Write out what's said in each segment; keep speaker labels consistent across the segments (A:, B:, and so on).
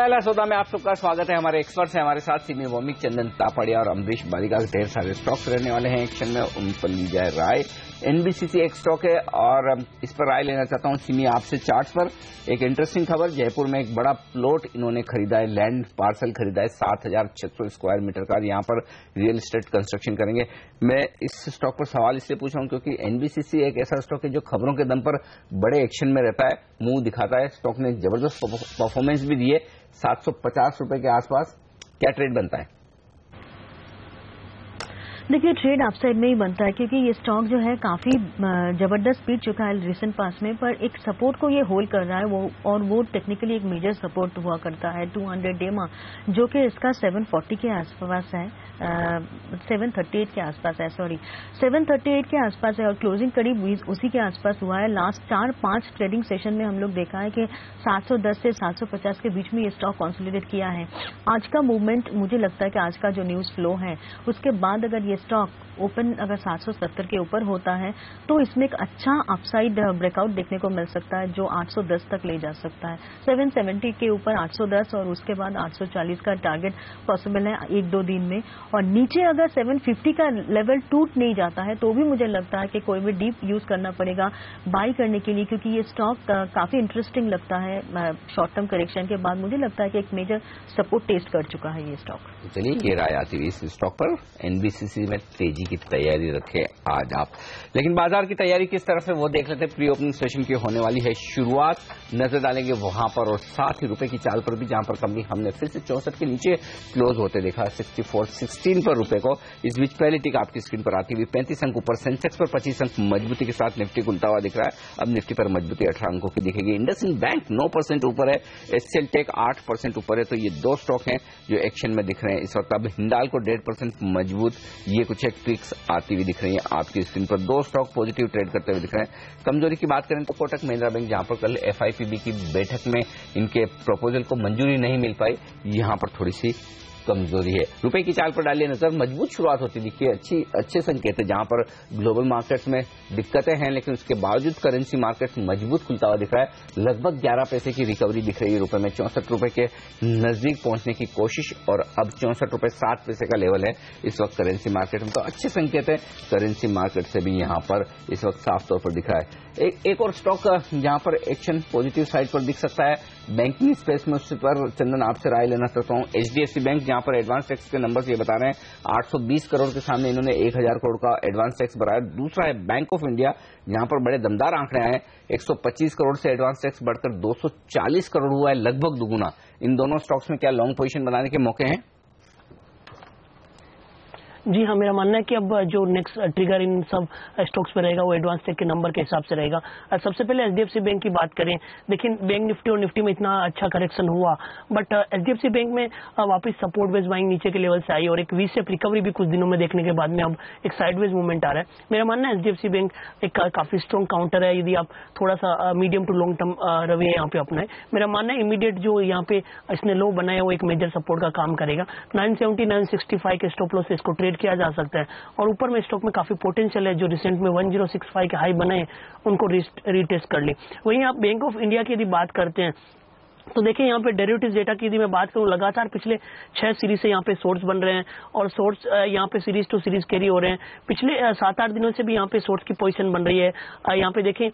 A: पहला सौदा में आप सबका स्वागत है। हमारे एक्सपर्ट्स हैं हमारे साथ, सिमी वोमिक, चंदन तापड़िया और अमरीश बालिका। ढेर सारे स्टॉक्स रहने वाले हैं एक्शन में, उन पर ली जाए राय। एनबीसीसी एक स्टॉक है और इस पर राय लेना चाहता हूं सिमी आपसे। चार्ट पर एक इंटरेस्टिंग खबर, जयपुर में एक बड़ा प्लॉट इन्होंने खरीदा है, लैंड पार्सल खरीदा है 7,600 स्क्वायर मीटर का। यहाँ पर रियल एस्टेट कंस्ट्रक्शन करेंगे। मैं इस स्टॉक पर सवाल इसलिए पूछा हूं क्योंकि एनबीसीसी एक ऐसा स्टॉक है जो खबरों के दम पर बड़े एक्शन में रहता है, मुंह दिखाता है। स्टॉक ने जबरदस्त परफॉर्मेंस भी दी है, 750 रुपए के आसपास। क्या ट्रेड बनता है?
B: देखिए, ट्रेड अपसाइड में ही बनता है क्योंकि ये स्टॉक जो है काफी जबरदस्त पीट चुका है रिसेंट पास में, पर एक सपोर्ट को ये होल्ड कर रहा है वो टेक्निकली एक मेजर सपोर्ट हुआ करता है 200 डेमा, जो कि इसका 740 के आसपास है, 738 के आसपास है, 738 के आसपास है और क्लोजिंग करीब उसी के आसपास हुआ है। लास्ट 4-5 ट्रेडिंग सेशन में हम लोग देखा है कि 710 से 750 के बीच में ये स्टॉक कंसोलिडेट किया है। आज का मूवमेंट मुझे लगता है कि आज का जो न्यूज फ्लो है उसके बाद अगर ये स्टॉक ओपन अगर 770 के ऊपर होता है तो इसमें एक अच्छा अपसाइड ब्रेकआउट देखने को मिल सकता है जो 810 तक ले जा सकता है। 770 के ऊपर 810 और उसके बाद 840 का टारगेट पॉसिबल है 1-2 दिन में। और नीचे अगर 750 का लेवल टूट नहीं जाता है तो भी मुझे लगता है कि कोई भी डीप यूज करना पड़ेगा बाई करने के लिए, क्योंकि ये स्टॉक काफी इंटरेस्टिंग लगता है। शॉर्ट टर्म करेक्शन के बाद मुझे लगता है कि एक मेजर सपोर्ट टेस्ट कर चुका है ये स्टॉक।
A: चलिए, ये राय आती हुई इस स्टॉक पर। एनबीसीसी में तेजी की तैयारी रखे आज आप, लेकिन बाजार की तैयारी किस तरफ है वो देख लेते हैं। प्री ओपनिंग सेशन की होने वाली है शुरुआत, नजर डालेंगे वहां पर और साथ ही रुपए की चाल पर भी, जहां पर कंपनी हमने फिर से 64 के नीचे क्लोज होते देखा 64.16 पर रुपए को। इस बीच पहली टिक आपकी स्क्रीन पर आती हुई 35 अंक ऊपर, सेंसेक्स पर 25 अंक मजबूती के साथ निफ्टी खुलता हुआ दिख रहा है। अब निफ्टी पर मजबूती 18 अंकों की दिखेगी। इंडसइंड बैंक 9% ऊपर है, एचसीएल टेक 8% ऊपर है। तो ये दो स्टॉक हैं जो एक्शन में दिख रहे हैं इस वक्त। अब हिंडाल्को 1.5% मजबूत, ये कुछ एक ट्रिक्स आती हुई दिख रही है आपकी स्क्रीन पर। दो स्टॉक पॉजिटिव ट्रेड करते हुए दिख रहे हैं। कमजोरी की बात करें तो कोटक महिंद्रा बैंक, जहां पर कल एफआईपीबी की बैठक में इनके प्रपोजल को मंजूरी नहीं मिल पाई, यहां पर थोड़ी सी कमजोरी है। रुपए की चाल पर डालिए नजर, मजबूत शुरुआत होती दिखी है, अच्छे संकेत है। जहां पर ग्लोबल मार्केट्स में दिक्कतें हैं लेकिन उसके बावजूद करेंसी मार्केट मजबूत खुलता हुआ दिख रहा है। लगभग 11 पैसे की रिकवरी दिख रही है रुपए में, 64 रुपए के नजदीक पहुंचने की कोशिश और अब 64 रुपए 7 पैसे का लेवल है इस वक्त करेंसी मार्केट में। तो अच्छे संकेत है करेंसी मार्केट से भी यहां पर इस वक्त साफ तौर पर दिख रहा है। एक और स्टॉक जहां पर एक्शन पॉजिटिव साइड पर दिख सकता है बैंकिंग स्पेस में, उससे पर चंदन आपसे राय लेना चाहता हूं। एचडीएफसी बैंक, जहां पर एडवांस टैक्स के नंबर्स ये बता रहे हैं 820 करोड़ के सामने इन्होंने 1000 करोड़ का एडवांस टैक्स भराया। दूसरा है बैंक ऑफ इंडिया, जहां पर बड़े दमदार आंकड़े आए, 125 करोड़ से एडवांस टैक्स बढ़कर 240 करोड़ हुआ है, लगभग दुगुना। इन दोनों स्टॉक्स में क्या लॉन्ग पोजीशन बनाने के मौके हैं?
C: जी हाँ, मेरा मानना है कि अब जो नेक्स्ट ट्रिगर इन सब स्टॉक्स पे रहेगा वो एडवांस टेक के नंबर के हिसाब से रहेगा। सबसे पहले एचडीएफसी बैंक की बात करें, देखिए बैंक निफ्टी और निफ्टी में इतना अच्छा करेक्शन हुआ, बट एचडीएफसी बैंक में वापस सपोर्ट बेस बाइंग नीचे के लेवल से आई और एक वी शेप रिकवरी भी कुछ दिनों में देखने के बाद में अब एक साइडवेज मूवमेंट आ रहा है। मेरा मानना है एचडीएफसी बैंक एक काफी स्ट्रॉन्ग काउंटर है यदि आप थोड़ा सा मीडियम टू लॉन्ग टर्म रवैया यहाँ पे अपनाए। मेरा मानना है इमीडिएट जो यहाँ पे इसने लो बनाया वो एक मेजर सपोर्ट का काम करेगा। 970 965 के स्टॉप लॉस से इसको ट्रेड किया जा सकता है और ऊपर में स्टॉक में काफी पोटेंशियल है। जो रिसेंट में 1065 के हाई बनाए उनको रीटेस्ट कर ले। वहीं आप बैंक ऑफ इंडिया की यदि बात करते हैं तो देखिए यहाँ पे डेरिवेटिव डेटा की यदि मैं बात करूं, लगातार पिछले 6 सीरीज से यहाँ पे शॉर्ट्स बन रहे हैं और शॉर्ट्स यहाँ पे सीरीज टू सीरीज कैरी हो रहे हैं। पिछले 7-8 दिनों से भी यहाँ पे शॉर्ट्स की पोजीशन बन रही है। यहाँ पे देखें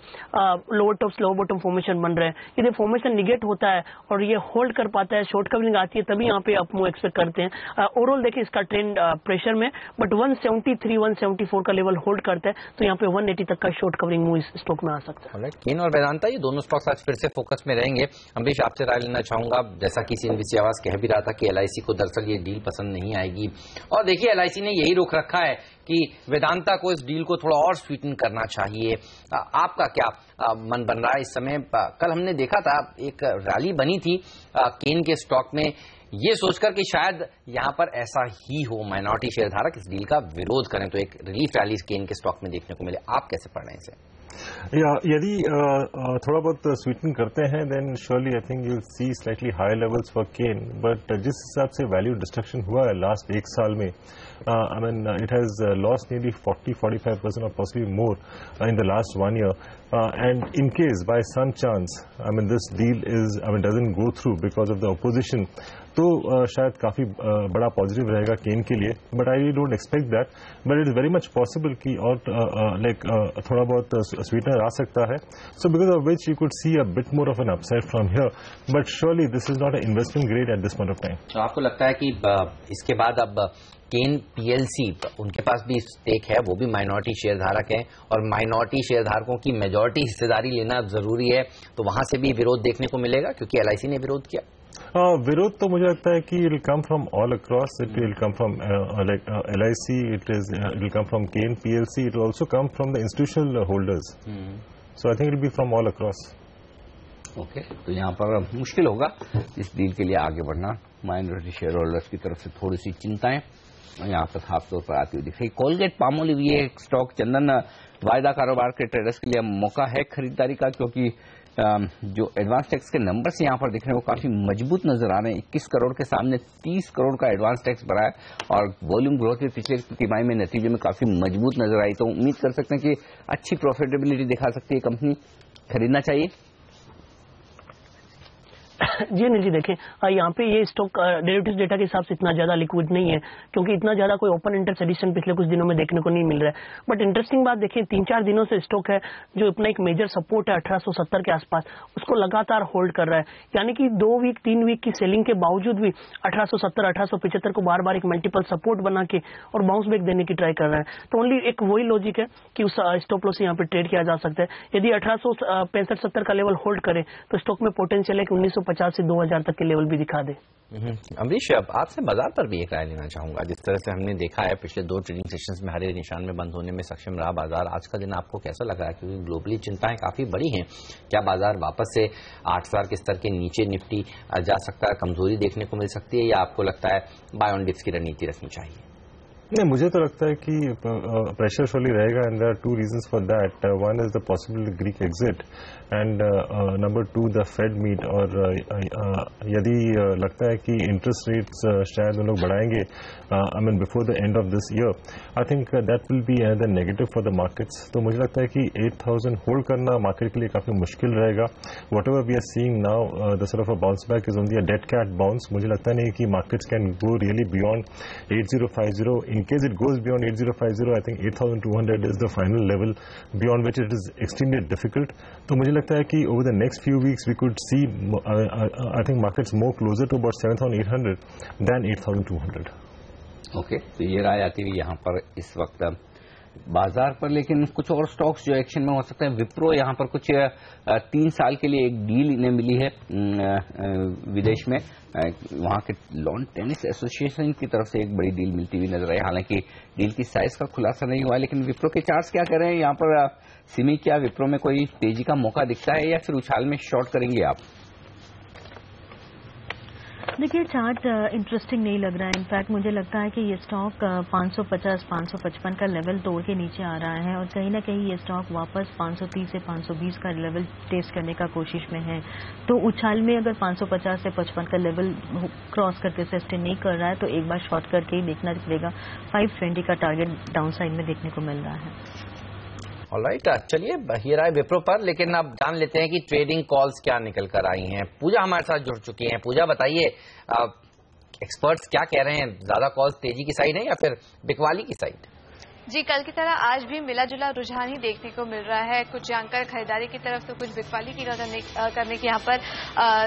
C: lower top lower bottom formation बन रहा है। यदि फॉर्मेशन निगेट होता है और ये होल्ड कर पाता है, शॉर्ट कवरिंग आती है, तभी यहाँ पे अप मूव एक्सपेक्ट करते हैं। ओवरऑल देखिए इसका ट्रेंड प्रेशर में, बट 173 174 का लेवल होल्ड करता है तो यहाँ पे 180 तक का शॉर्ट कवरिंग मूव इस स्टॉक में आ सकता है।
D: केन और वेदांता, ये दोनों स्टॉक्स आज फिर से फोकस में रहेंगे। अमरीश, आपसे राय लेना चाहूंगा। जैसा कि सीएनबीसी आवाज कह भी रहा था कि एलआईसी को दरअसल ये डील पसंद नहीं आएगी और देखिए एलआईसी ने यही रुख रखा है कि वेदांता को इस डील को थोड़ा और स्वीटन करना चाहिए। आपका क्या मन बन रहा है इस समय? कल हमने देखा था एक रैली बनी थी केन के स्टॉक में, ये सोचकर कि शायद यहां पर ऐसा ही हो, माइनॉरिटी शेयरधारक इस डील का विरोध करें तो एक रिलीफ रैली केन के स्टॉक में देखने को मिले। आप कैसे पढ़ रहे हैं इसे?
E: यदि थोड़ा बहुत स्वीटन करते हैं then surely I think you see slightly high levels for Cairn, but जिस हिसाब से वैल्यू डिस्ट्रक्शन हुआ है लास्ट एक साल में, I mean it has lost nearly 40-45% or possibly more in the last 1 year, and in case by some chance I mean this deal doesn't go through because of the opposition, तो शायद काफी बड़ा positive रहेगा केन के लिए, but I don't expect that, but it is very much possible कि और थोड़ा बहुत स्वीटनर आ सकता है, so because of which you could see a bit more of N upside from here, but surely this is not a investment grade at this point of time.
D: तो आपको लगता है कि इसके बाद अब केन पीएलसी उनके पास भी स्टेक है, वो भी माइनॉरिटी शेयरधारक हैं और माइनॉरिटी शेयरधारकों की मेजॉरिटी हिस्सेदारी लेना जरूरी है, तो वहां से भी विरोध देखने को मिलेगा क्योंकि एलआईसी ने विरोध किया।
E: विरोध तो मुझे लगता है कि it will come from all across, it will come from like LIC, it will come from Cairn PLC, it will also come from the institutional holders, so I think it will be from all across.
A: Okay, तो यहाँ पर मुश्किल होगा इस deal के लिए आगे बढ़ना। माइनॉरिटी शेयर होल्डर्स की तरफ से थोड़ी सी चिंताएं यहाँ पर खास तौर पर आती हुई दिख रही। कोलगेट पामोलिव ये एक स्टॉक चंदन वायदा कारोबार के ट्रेडर्स के लिए मौका है खरीदारी का, क्योंकि जो एडवांस टैक्स के नंबर्स यहाँ पर दिख रहे हैं वो काफी मजबूत नजर आ रहे हैं। 21 करोड़ के सामने 30 करोड़ का एडवांस टैक्स भरा है और वॉल्यूम ग्रोथ भी पिछले तिमाही में नतीजे में काफी मजबूत नजर आई, तो उम्मीद कर सकते हैं कि अच्छी प्रॉफिटेबिलिटी दिखा सकती है कंपनी, खरीदना चाहिए।
C: जी अनिल जी, देखें यहाँ पे ये स्टॉक डेरिवेटिव्स डेटा के हिसाब से इतना ज्यादा लिक्विड नहीं है, क्योंकि इतना ज्यादा कोई ओपन इंटरेस्ट एडिशन पिछले कुछ दिनों में देखने को नहीं मिल रहा है। बट इंटरेस्टिंग बात देखें, 3-4 दिनों से स्टॉक है जो अपना एक मेजर सपोर्ट है 1870 के आसपास, उसको लगातार होल्ड कर रहा है, यानी कि 2-3 वीक की सेलिंग के बावजूद भी 1870 1875 को बार बार एक मल्टीपल सपोर्ट बना के और बाउंस बैक देने की ट्राई कर रहा है। तो ओनली एक वही लॉजिक है कि उस स्टॉप लॉस यहाँ पे ट्रेड किया जा सकता है। यदि 1865-70 का लेवल होल्ड करे तो स्टॉक में पोटेंशियल है कि 1950 से 2000 तक के लेवल भी दिखा दे।
D: अमरीश, अब आपसे बाजार पर भी एक राय लेना चाहूंगा। जिस तरह से हमने देखा है पिछले 2 ट्रेडिंग सेशंस में हरे निशान में बंद होने में सक्षम रहा बाजार, आज का दिन आपको कैसा लग रहा है? क्योंकि ग्लोबली चिंताएं काफी बड़ी हैं, क्या बाजार वापस से 8000 के स्तर के नीचे निफ्टी जा सकता है, कमजोरी देखने को मिल सकती है, या आपको लगता है बाय ऑन डिप्स की रणनीति रखनी चाहिए?
E: नहीं, मुझे तो लगता है कि प्रेशर surely रहेगा, and there are 2 reasons for that. One is the possible Greek exit, and number 2 the Fed meet. और यदि लगता है कि इंटरेस्ट रेट्स शायद उन लोग बढ़ाएंगे I mean before the end of this year, I think that will be another negative for the markets. तो मुझे लगता है कि 8000 होल्ड करना मार्केट के लिए काफी मुश्किल रहेगा। Whatever we are seeing now, the sort of a bounce back is only a dead cat bounce. मुझे लगता नहीं कि markets can go really beyond 8050। In case it goes beyond 8050, I think 8200 is the final level beyond which it is extremely difficult. तो मुझे लगता है कि over the next few weeks we could see I think markets more closer to about 7800 than 8200.
A: Okay, तो ये राय आती हुई यहाँ पर इस वक्त बाजार पर। लेकिन कुछ और स्टॉक्स जो एक्शन में हो सकते हैं, विप्रो यहाँ पर कुछ 3 साल के लिए एक डील इन्हें मिली है विदेश में, वहां के लॉन टेनिस एसोसिएशन की तरफ से एक बड़ी डील मिलती हुई नजर आई। हालांकि डील की साइज का खुलासा नहीं हुआ, लेकिन विप्रो के चार्ट्स क्या कह रहे हैं यहाँ पर? सिमी, क्या विप्रो में कोई तेजी का मौका दिखता है या फिर उछाल में शॉर्ट करेंगे आप?
B: देखिए, चार्ट इंटरेस्टिंग नहीं लग रहा है। इनफैक्ट मुझे लगता है कि ये स्टॉक 550-555 का लेवल तोड़ के नीचे आ रहा है और कहीं ना कहीं ये स्टॉक वापस 530 से 520 का लेवल टेस्ट करने का कोशिश में है। तो उछाल में अगर 550 से 55 का लेवल क्रॉस करके सस्टेन नहीं कर रहा है तो एक बार शॉर्ट करके ही देखना पड़ेगा। 520 का टारगेट डाउन साइड में देखने को मिल रहा है।
D: ऑलराइट, चलिए ये रहा विप्रो पर, लेकिन अब जान लेते हैं कि ट्रेडिंग कॉल्स क्या निकल कर आई हैं। पूजा हमारे साथ जुड़ चुकी हैं। पूजा, बताइए एक्सपर्ट्स क्या कह रहे हैं, ज्यादा कॉल्स तेजी की साइड है या फिर बिकवाली की साइड?
F: जी, कल की तरह आज भी मिला जुला रुझान ही देखने को मिल रहा है। कुछ जानकार खरीदारी की तरफ तो कुछ बिकवाली की करने की यहाँ पर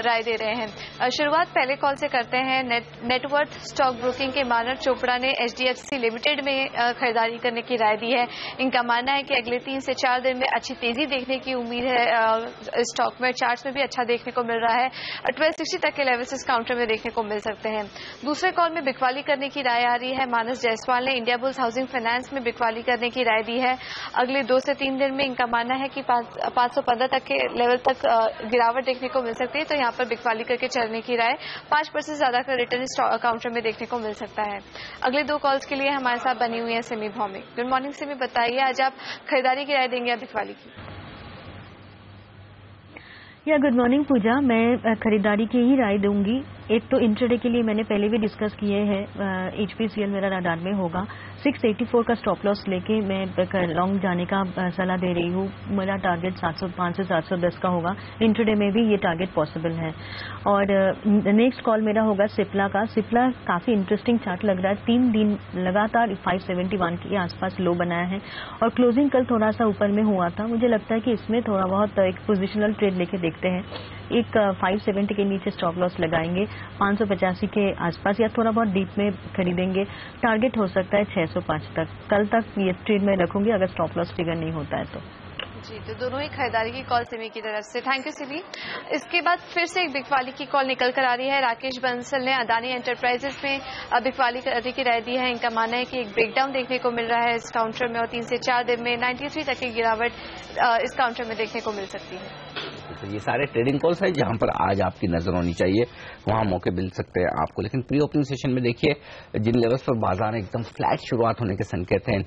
F: राय दे रहे हैं। शुरुआत पहले कॉल से करते हैं। नेटवर्थ स्टॉक ब्रोकिंग के मानव चोपड़ा ने HDFC लिमिटेड में खरीदारी करने की राय दी है। इनका मानना है कि अगले 3 से 4 दिन में अच्छी तेजी देखने की उम्मीद है। स्टॉक में चार्ट्स में भी अच्छा देखने को मिल रहा है। 1260 तक के लेवल्स इस काउंटर में देखने को मिल सकते हैं। दूसरे कॉल में बिकवाली करने की राय आ रही है। मानस जायसवाल ने इंडिया बुल्स हाउसिंग फाइनेंस में बिकवाली करने की राय दी है। अगले 2 से 3 दिन में इनका मानना है कि 515 तक के लेवल तक गिरावट देखने को मिल सकती है, तो यहाँ पर बिकवाली करके चलने की राय 5% ज्यादा का रिटर्न इस काउंटर में देखने को मिल सकता है। अगले 2 कॉल्स के लिए हमारे साथ बनी हुई है सिमी भौमिक। गुड मॉर्निंग सिमी, बताइए आज आप खरीदारी की राय देंगे या बिकवाली की?
B: या गुड मॉर्निंग पूजा। मैं खरीदारी की ही राय दूंगी। एक तो इंट्राडे के लिए मैंने पहले भी डिस्कस किए हैं, HPCL मेरा रडार में होगा। 684 का स्टॉप लॉस लेके मैं लॉन्ग जाने का सलाह दे रही हूँ। मेरा टारगेट 705 से 710 का होगा। इंट्राडे में भी ये टारगेट पॉसिबल है। और नेक्स्ट कॉल मेरा होगा सिप्ला का। सिप्ला काफी इंटरेस्टिंग चार्ट लग रहा है। 3 दिन लगातार 571 के आसपास लो बनाया है और क्लोजिंग कल थोड़ा सा ऊपर में हुआ था। मुझे लगता है कि इसमें थोड़ा बहुत एक पोजिशनल ट्रेड लेके देखते हैं। एक 570 के नीचे स्टॉप लॉस लगाएंगे, 585 के आसपास या थोड़ा बहुत डीप में खरीदेंगे। टारगेट हो सकता है 605 तक। कल तक ये ट्रेड में रखूंगी अगर स्टॉप लॉस ट्रिगर नहीं होता है तो।
F: जी, तो दोनों ही खरीदारी की कॉल सिमी की तरफ से। Thank you Simi. इसके बाद फिर से एक बिकवाली की कॉल निकल कर आ रही है। राकेश बंसल ने अदानी एंटरप्राइजेस में बिकवाली करने की राय दी है। इनका मानना है कि एक ब्रेकडाउन देखने को मिल रहा है इस काउंटर में और 3 से 4 दिन में 93 तक की गिरावट इस काउंटर में देखने को मिल सकती है।
A: तो ये सारे ट्रेडिंग कॉल्स हैं जहां पर आज आपकी नजर होनी चाहिए, वहां मौके मिल सकते हैं आपको। लेकिन प्री ओपनिंग सेशन में देखिए जिन लेवल्स पर बाजार एकदम फ्लैट शुरुआत होने के संकेत हैं।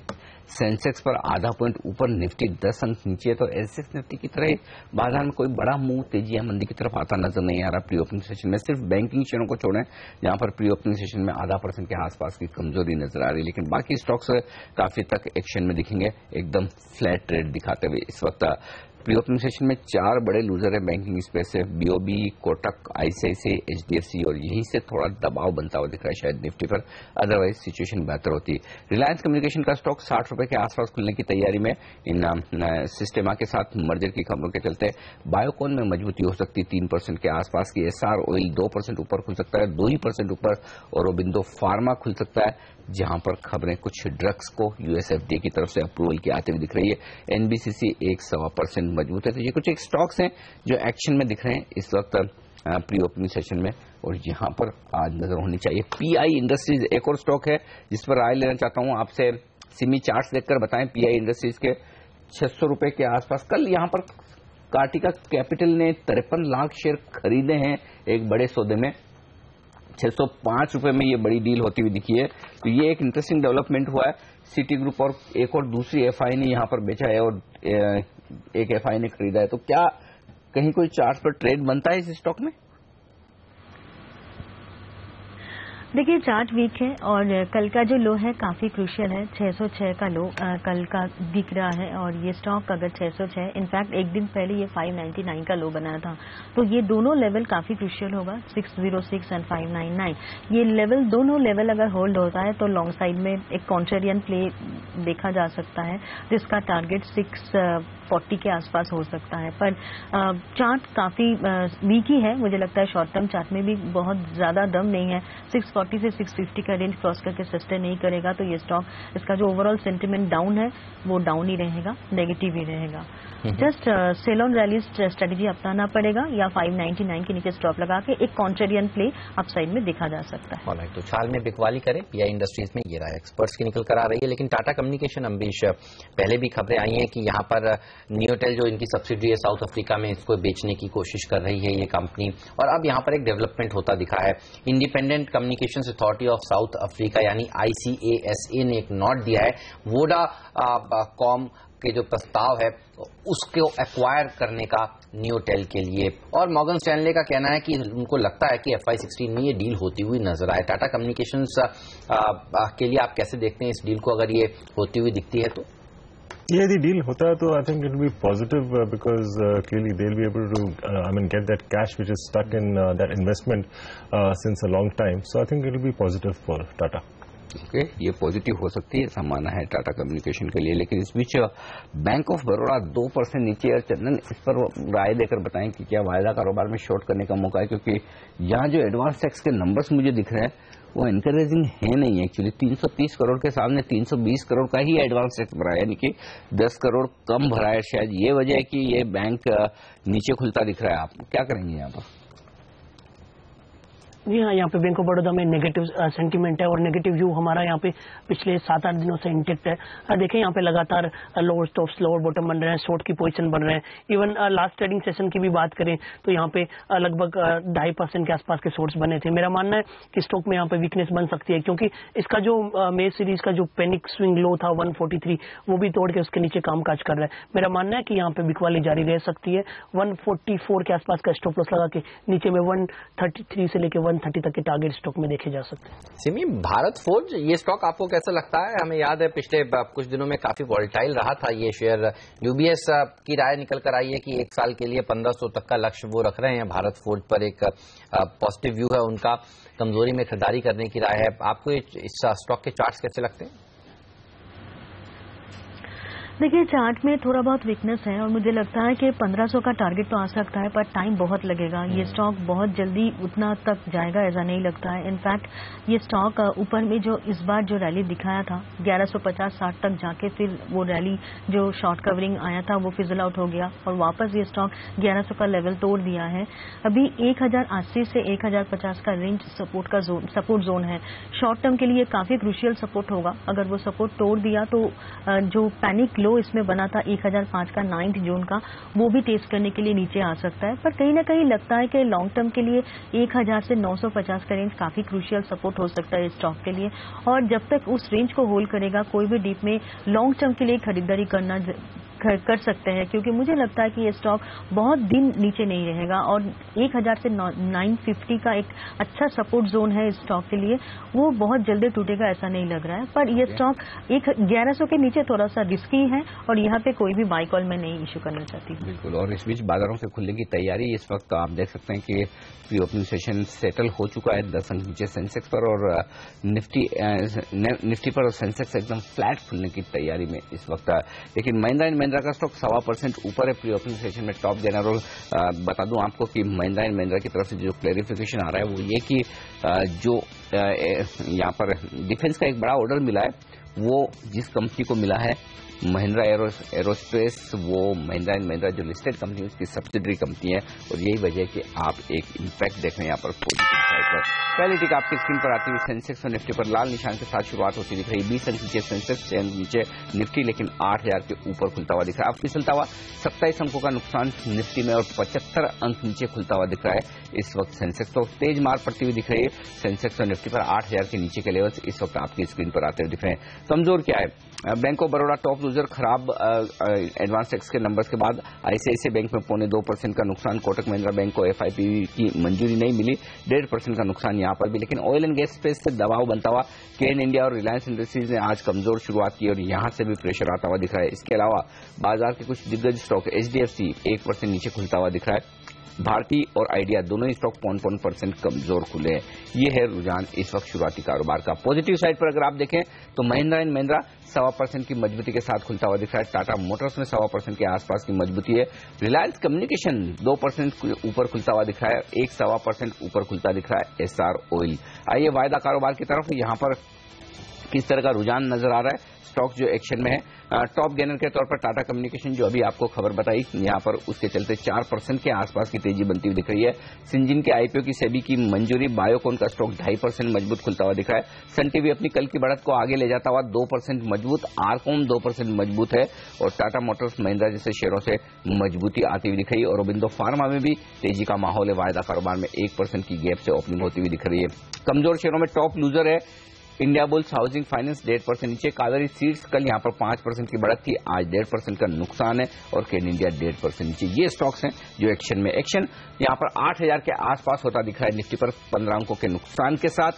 A: सेंसेक्स पर आधा पॉइंट ऊपर, निफ्टी 10 अंक नीचे। तो एसएक्स निफ्टी की तरह बाजार में कोई बड़ा मूव तेजी या मंदी की तरफ आता नजर नहीं आ रहा प्री ओपनिंग सेशन में। सिर्फ बैंकिंग शेयरों को छोड़ें जहां पर प्री ओपनिंग सेशन में आधा % के आसपास की कमजोरी नजर आ रही है। लेकिन बाकी स्टॉक्स काफी तक एक्शन में दिखेंगे, एकदम फ्लैट ट्रेड दिखाते हुए। इस वक्त प्री ओपनिंग सेशन में 4 बड़े लूजर है बैंकिंग स्पेस से, बीओबी, कोटक, आईसीआईसीआई, एचडीएफसी, और यहीं से थोड़ा दबाव बनता हुआ दिख रहा है शायद निफ्टी पर। अदरवाइज सिचुएशन बेहतर होती। रिलायंस कम्युनिकेशन का स्टॉक 60 रुपए के आसपास खुलने की तैयारी में। इन सिस्टेमा के साथ मर्जर की खबरों के चलते बायोकॉन में मजबूती हो सकती है 3% के आसपास की। एसआर ऑयल 2% ऊपर खुल सकता है, 2% ऊपर। और ओबिंदो फार्मा खुल सकता है जहां पर खबरें कुछ ड्रग्स को यूएसएफडीए की तरफ से अप्रूवल की आते हुए दिख रही है। एनबीसीसी 1.25% मजबूत है। तो ये कुछ एक स्टॉक्स हैं जो एक्शन में दिख रहे हैं इस वक्त प्री ओपनिंग सेशन में, और यहां पर आज नजर होनी चाहिए। पीआई इंडस्ट्रीज एक और स्टॉक है जिस पर राय लेना चाहता हूं आपसे। सिमी चार्ट्स देखकर बताएं पीआई इंडस्ट्रीज के 600 रुपए के आसपास। कल यहां पर कार्टिका कैपिटल ने 53 लाख शेयर खरीदे हैं एक बड़े सौदे में। 605 रुपए में ये बड़ी डील होती हुई दिखी है। तो ये एक इंटरेस्टिंग डेवलपमेंट हुआ है। सिटी ग्रुप और एक और दूसरी एफआई ने यहां पर बेचा है और एक एफआई ने खरीदा है। तो क्या कहीं कोई चार्ट पर ट्रेड बनता है इस स्टॉक में?
B: देखिए चार्ट वीक है और कल का जो लो है काफी क्रूशियल है। 606 का लो कल का दिख रहा है और ये स्टॉक अगर 606, इनफैक्ट एक दिन पहले ये 599 का लो बनाया था। तो ये दोनों लेवल काफी क्रूशियल होगा, 606 एंड 599। ये लेवल, दोनों लेवल अगर होल्ड होता है तो लॉन्ग साइड में एक कॉन्ट्रेरियन प्ले देखा जा सकता है जिसका टारगेट 640 के आसपास हो सकता है। पर चार्ट काफी वीक ही है। मुझे लगता है शॉर्ट टर्म चार्ट में भी बहुत ज्यादा दम नहीं है। 640 से 650 का रेंज क्रॉस करके सस्टेन नहीं करेगा तो ये स्टॉक, इसका जो ओवरऑल सेंटिमेंट डाउन है वो डाउन ही रहेगा, नेगेटिव ही रहेगा। Just sell on rally strategy अपनाना पड़ेगा या 599 के नीचे स्टॉप लगा के एक कॉन्ट्रेरियन प्ले अपसाइड में देखा जा सकता है।
D: ऑलराइट, तो छाल में बिकवाली करें पीआई इंडस्ट्रीज में, ये राय एक्सपर्ट्स की निकल कर आ रही है। लेकिन टाटा कम्युनिकेशन, अम्बरीश, पहले भी खबरें आई हैं कि यहाँ पर नियोटेल जो इनकी सब्सिडरी है साउथ अफ्रीका में, इसको बेचने की कोशिश कर रही है ये कंपनी। और अब यहाँ पर एक डेवलपमेंट होता दिखा है। Independent communication authority of south Africa यानी ICASA ने एक नोट दिया है वोडा कॉम के जो प्रस्ताव है उसको एक्वायर करने का नियोटेल के लिए। और मॉर्गन स्टैनले का कहना है कि उनको लगता है कि FY16 में ये डील होती हुई नजर आए। टाटा कम्युनिकेशंस के लिए आप कैसे देखते हैं इस डील को, अगर ये होती हुई दिखती है तो?
E: ये यदि डील होता है तो I think it will be positive because clearly they will be able to get that cash which is stuck in that investment since a long time. So I think it will be positive for Tata.
A: Okay, ये positive हो सकती है, ऐसा मानना है Tata communication के लिए। लेकिन इस बीच बैंक ऑफ बड़ौदा 2% नीचे है। चंदन, इस पर राय देकर बताएं कि क्या वायदा कारोबार में शॉर्ट करने का मौका है, क्योंकि यहाँ जो एडवांस टैक्स के नंबर्स मुझे दिख रहे हैं वो एनकरेजिंग है नहीं। एक्चुअली 330 करोड़ के सामने 320 करोड़ का ही एडवांस टैक्स भरा है, यानी कि 10 करोड़ कम भरा है। शायद ये वजह है कि ये बैंक नीचे खुलता दिख रहा है। आप क्या करेंगे यहाँ पर?
C: जी हाँ, यहाँ पे बैंक ऑफ बड़ौदा में नेगेटिव सेंटीमेंट है और नेगेटिव व्यू हमारा यहाँ पे पिछले 7-8 दिनों से इंटेक्ट है। देखें यहाँ पे लगातार लोअर टॉप्स लोअर बॉटम बन रहे हैं, शॉर्ट की पोजीशन बन रहे हैं। इवन लास्ट ट्रेडिंग सेशन की भी बात करें तो यहाँ पे लगभग 2.5% के आसपास के शॉर्ट्स बने थे। मेरा मानना है कि स्टॉक में यहाँ पे वीकनेस बन सकती है, क्योंकि इसका जो मे सीरीज का जो पैनिक स्विंग लो था 143 वो भी तोड़ के उसके नीचे कामकाज कर रहा है। मेरा मानना है कि यहाँ पे बिकवाली जारी रह सकती है। 144 के आसपास का स्टॉप लॉस लगा के नीचे में 133 से लेकर 130 तक के टारगेट स्टॉक में देखे जा सकते हैं।
D: सिमी, भारत फोर्ज ये स्टॉक आपको कैसा लगता है? हमें याद है पिछले कुछ दिनों में काफी वॉलेटाइल रहा था ये शेयर। यूबीएस की राय निकल कर आई है कि 1 साल के लिए 1500 तक का लक्ष्य वो रख रहे हैं। भारत फोर्ज पर एक पॉजिटिव व्यू है उनका, कमजोरी में खरीदारी करने की राय है। आपको इस स्टॉक के चार्ट्स कैसे लगते हैं?
B: देखिए, चार्ट में थोड़ा बहुत वीकनेस है और मुझे लगता है कि 1500 का टारगेट तो आ सकता है, पर टाइम बहुत लगेगा। ये स्टॉक बहुत जल्दी उतना तक जाएगा ऐसा नहीं लगता है। इनफैक्ट ये स्टॉक ऊपर में जो इस बार जो रैली दिखाया था 1150-60 तक जाके फिर वो रैली जो शॉर्ट कवरिंग आया था वो फिजल आउट हो गया और वापस ये स्टॉक 1100 का लेवल तोड़ दिया है। अभी 1080 से 1050 का रेंज सपोर्ट जोन है। शॉर्ट टर्म के लिए काफी क्रूशियल सपोर्ट होगा। अगर वो सपोर्ट तोड़ दिया तो जो पैनिक लो इसमें बना था 1005 का 9 जून का, वो भी टेस्ट करने के लिए नीचे आ सकता है। पर कहीं ना कहीं लगता है कि लॉन्ग टर्म के लिए 1000 से 950 का रेंज काफी क्रूशियल सपोर्ट हो सकता है इस स्टॉक के लिए। और जब तक उस रेंज को होल्ड करेगा कोई भी डीप में लॉन्ग टर्म के लिए खरीदारी कर सकते हैं, क्योंकि मुझे लगता है कि ये स्टॉक बहुत दिन नीचे नहीं रहेगा और 1000 से 950 का एक अच्छा सपोर्ट जोन है इस स्टॉक के लिए, वो बहुत जल्दी टूटेगा ऐसा नहीं लग रहा है। पर ये स्टॉक 1100 के नीचे थोड़ा सा रिस्की है और यहाँ पे कोई भी बाय कॉल मैं नहीं इशू करना चाहती।
A: बिल्कुल, और इस बीच बाजारों के खुलने की तैयारी इस वक्त आप देख सकते हैं कि प्री ओपनिंग सेशन सेटल हो चुका है 10 अंक नीचे सेंसेक्स पर और निफ्टी पर सेंसेक्स एकदम फ्लैट खुलने की तैयारी में इस वक्त। लेकिन महिंद्रा एंड महिंद्रा का स्टॉक 1.25% ऊपर है प्री ओपनिंग सेशन में टॉप गेनर। और बता दूं आपको कि महिंद्रा एंड महिंद्रा की तरफ से जो क्लैरिफिकेशन आ रहा है वो ये कि जो यहाँ पर डिफेंस का एक बड़ा ऑर्डर मिला है वो जिस कंपनी को मिला है महिंद्रा एरोस्पेस, वो महिंद्रा एंड महिंद्रा जो लिस्टेड कंपनी है उसकी सब्सिडरी कंपनी है और यही वजह है कि आप एक इम्पैक्ट देख रहे हैं यहाँ पर पॉजिटिव साइड पर। पहली टिक आपकी स्क्रीन पर आती हुई सेंसेक्स और निफ्टी पर लाल निशान के साथ शुरुआत होती दिख रही। 20 अंक नीचे सेंसेक्स, 6 अंक नीचे निफ्टी, लेकिन 8000 के ऊपर खुलता हुआ दिख रहा है। अब फिसलता हुआ 27 अंकों का नुकसान निफ्टी में और 75 अंक नीचे खुलता हुआ दिख रहा है इस वक्त सेंसेक्स। तो तेज मार पड़ती हुई दिख रही है सेंसेक्स और निफ्टी पर। 8000 के नीचे के लेवल्स इस वक्त आपकी स्क्रीन पर आते हुए दिख रहे हैं। कमजोर क्या है? Bank of Baroda top loser, खराब एडवांस टैक्स के नंबर्स के बाद आईसीआईसीआई बैंक में 0.25% का नुकसान। कोटक महिंद्रा बैंक को एफआईपी की मंजूरी नहीं मिली, 1.5% का नुकसान यहां पर भी। लेकिन ऑयल एंड गैस स्पेस से दबाव बनता हुआ केन इंडिया और रिलायंस इंडस्ट्रीज ने आज कमजोर शुरुआत की और यहां से भी प्रेशर आता हुआ दिख रहा है। इसके अलावा बाजार के कुछ दिग्गज स्टॉक एचडीएफसी 1% नीचे खुलता हुआ दिख रहा है। भारती और आइडिया दोनों ही स्टॉक 0.1% कमजोर खुले हैं। ये है रुझान इस वक्त शुरुआती कारोबार का। पॉजिटिव साइड पर अगर आप देखें तो महिंद्रा एंड महिंद्रा 1.25% की मजबूती के साथ खुलता हुआ दिख रहा है। टाटा मोटर्स में 1.25% के आसपास की मजबूती है। रिलायंस कम्युनिकेशन 2% ऊपर खुलता हुआ दिख रहा है, 1.25% ऊपर खुलता दिख रहा है एसआर ऑयल। आइए वायदा कारोबार की तरफ, यहां पर किस तरह का रुझान नजर आ रहा है। स्टॉक जो एक्शन में है, टॉप गेनर के तौर पर टाटा कम्युनिकेशन जो अभी आपको खबर बताई यहां पर उसके चलते 4% के आसपास की तेजी बनती हुई दिख रही है। सिंजिन के आईपीओ की सेबी की मंजूरी, बायोकॉन का स्टॉक 2.5% मजबूत खुलता हुआ दिख रहा है। सन टीवी अपनी कल की बढ़त को आगे ले जाता हुआ 2% मजबूत, आरकॉम 2% मजबूत है और टाटा मोटर्स महिंद्रा जैसे शेयरों से मजबूती आती हुई दिख रही है। और अरबिंदो फार्मा में भी तेजी का माहौल है, वायदा कारोबार में 1% की गैप से ओपनिंग होती हुई दिख रही है। कमजोर शेयरों में टॉप लूजर है इंडिया बुल्स हाउसिंग फाइनेंस 1.5% नीचे। कावेरी सीड्स कल यहां पर 5% की बढ़त थी, आज 1.5% का नुकसान है और केन इंडिया 1.5% नीचे। ये स्टॉक्स हैं जो एक्शन में। एक्शन यहां पर 8000 के आसपास होता दिख रहा है निफ्टी पर 15 अंकों के नुकसान के साथ।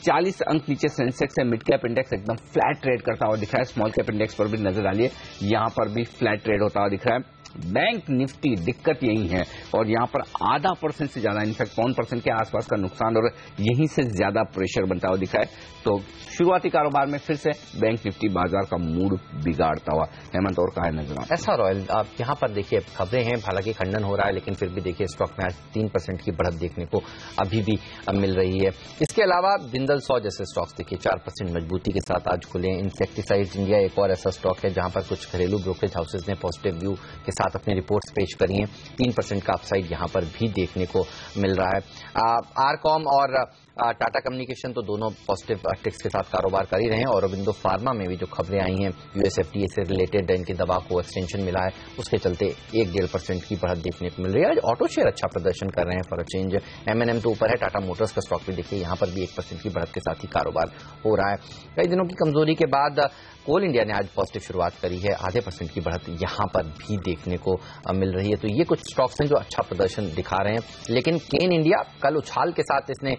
A: 40 अंक नीचे सेंसेक्स है। मिड कैप इंडेक्स एकदम फ्लैट ट्रेड करता हुआ दिख रहा है। स्मॉल कैप इंडेक्स पर भी नजर डालिए, यहां पर भी फ्लैट ट्रेड होता हुआ दिख रहा है। बैंक निफ्टी दिक्कत यही है और यहां पर 0.5% से ज्यादा, इनफैक्ट 1% के आसपास का नुकसान और यहीं से ज्यादा प्रेशर बनता हुआ दिख रहा है। तो शुरुआती कारोबार में फिर से बैंक निफ्टी बाजार का मूड बिगाड़ता हुआ। हेमंत और कहा नजर आता
D: एसआर ऑयल, आप यहां पर देखिए खबरें हैं, हालांकि खंडन हो रहा है लेकिन फिर भी देखिए स्टॉक में आज 3% की बढ़त देखने को अभी भी मिल रही है। इसके अलावा जिंदल 100 जैसे स्टॉक्स देखिए 4% मजबूती के साथ आज खुले। इंसेक्टिसाइड्स इंडिया एक और ऐसा स्टॉक है जहां पर कुछ घरेलू ब्रोकरेज हाउसेज ने पॉजिटिव व्यू के साथ अपने रिपोर्ट्स पेश करी हैं। 3% का अपसाइड यहां पर भी देखने को मिल रहा है। आरकॉम और टाटा कम्युनिकेशन तो दोनों पॉजिटिव टिक्स के साथ कारोबार कर ही रहे हैं। और अरबिंदो फार्मा में भी जो खबरें आई हैं यूएसएफडीए से रिलेटेड इनकी दवा को एक्सटेंशन मिला है, उसके चलते 1-1.5% की बढ़त देखने को मिल रही है। आज ऑटो शेयर अच्छा प्रदर्शन कर रहे हैं फॉर अ चेंज। एमएनएम तो ऊपर है, टाटा मोटर्स का स्टॉक भी देखिए यहां पर भी 1% की बढ़त के साथ ही कारोबार हो रहा है। कई दिनों की कमजोरी के बाद कोल इंडिया ने आज पॉजिटिव शुरुआत करी है, 0.5% की बढ़त यहां पर भी देखने को मिल रही है। तो ये कुछ स्टॉक्स हैं जो अच्छा प्रदर्शन दिखा रहे हैं। लेकिन केन इंडिया कल उछाल के साथ इसने